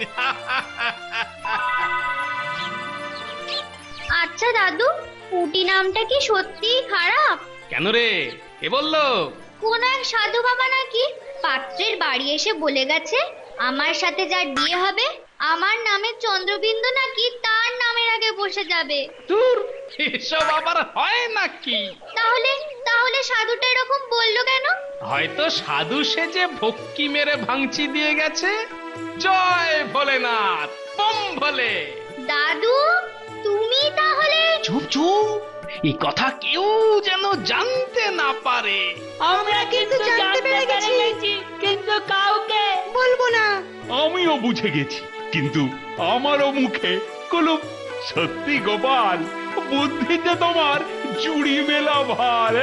আচ্ছা দাদু, পুটি নামটা কি সত্যিই খারাপ? কেন রে, কে বললো? কোন এক সাধু বাবা নাকি পাত্রের বাড়ি এসে বলে গেছে আমার সাথে যার বিয়ে হবে আমার নামের চন্দ্রবিন্দু নাকি তার নামের আগে বসে যাবে। দূর, এসব আবার হয় নাকি? তাহলে তাহলে সাধুটা এরকম বললো কেন? হয়তো সাধু সেজে ভক্তি মেরে ভাঙচি দিয়ে গেছে। জয় ভোলেনাথ, বম ভোলে। দাদু তুমি তাহলে? চুপ চুপ, এই কথা কেউ যেন জানতে না পারে। আমরা কিন্তু জানতে পেরে গেছি, কিন্তু কাউকে বলবো না। আমিও বুঝে গেছি, কিন্তু আমারও মুখে কলুপ। সত্যি গোপাল, বুদ্ধিতে তোমার জুড়ি মেলা ভার।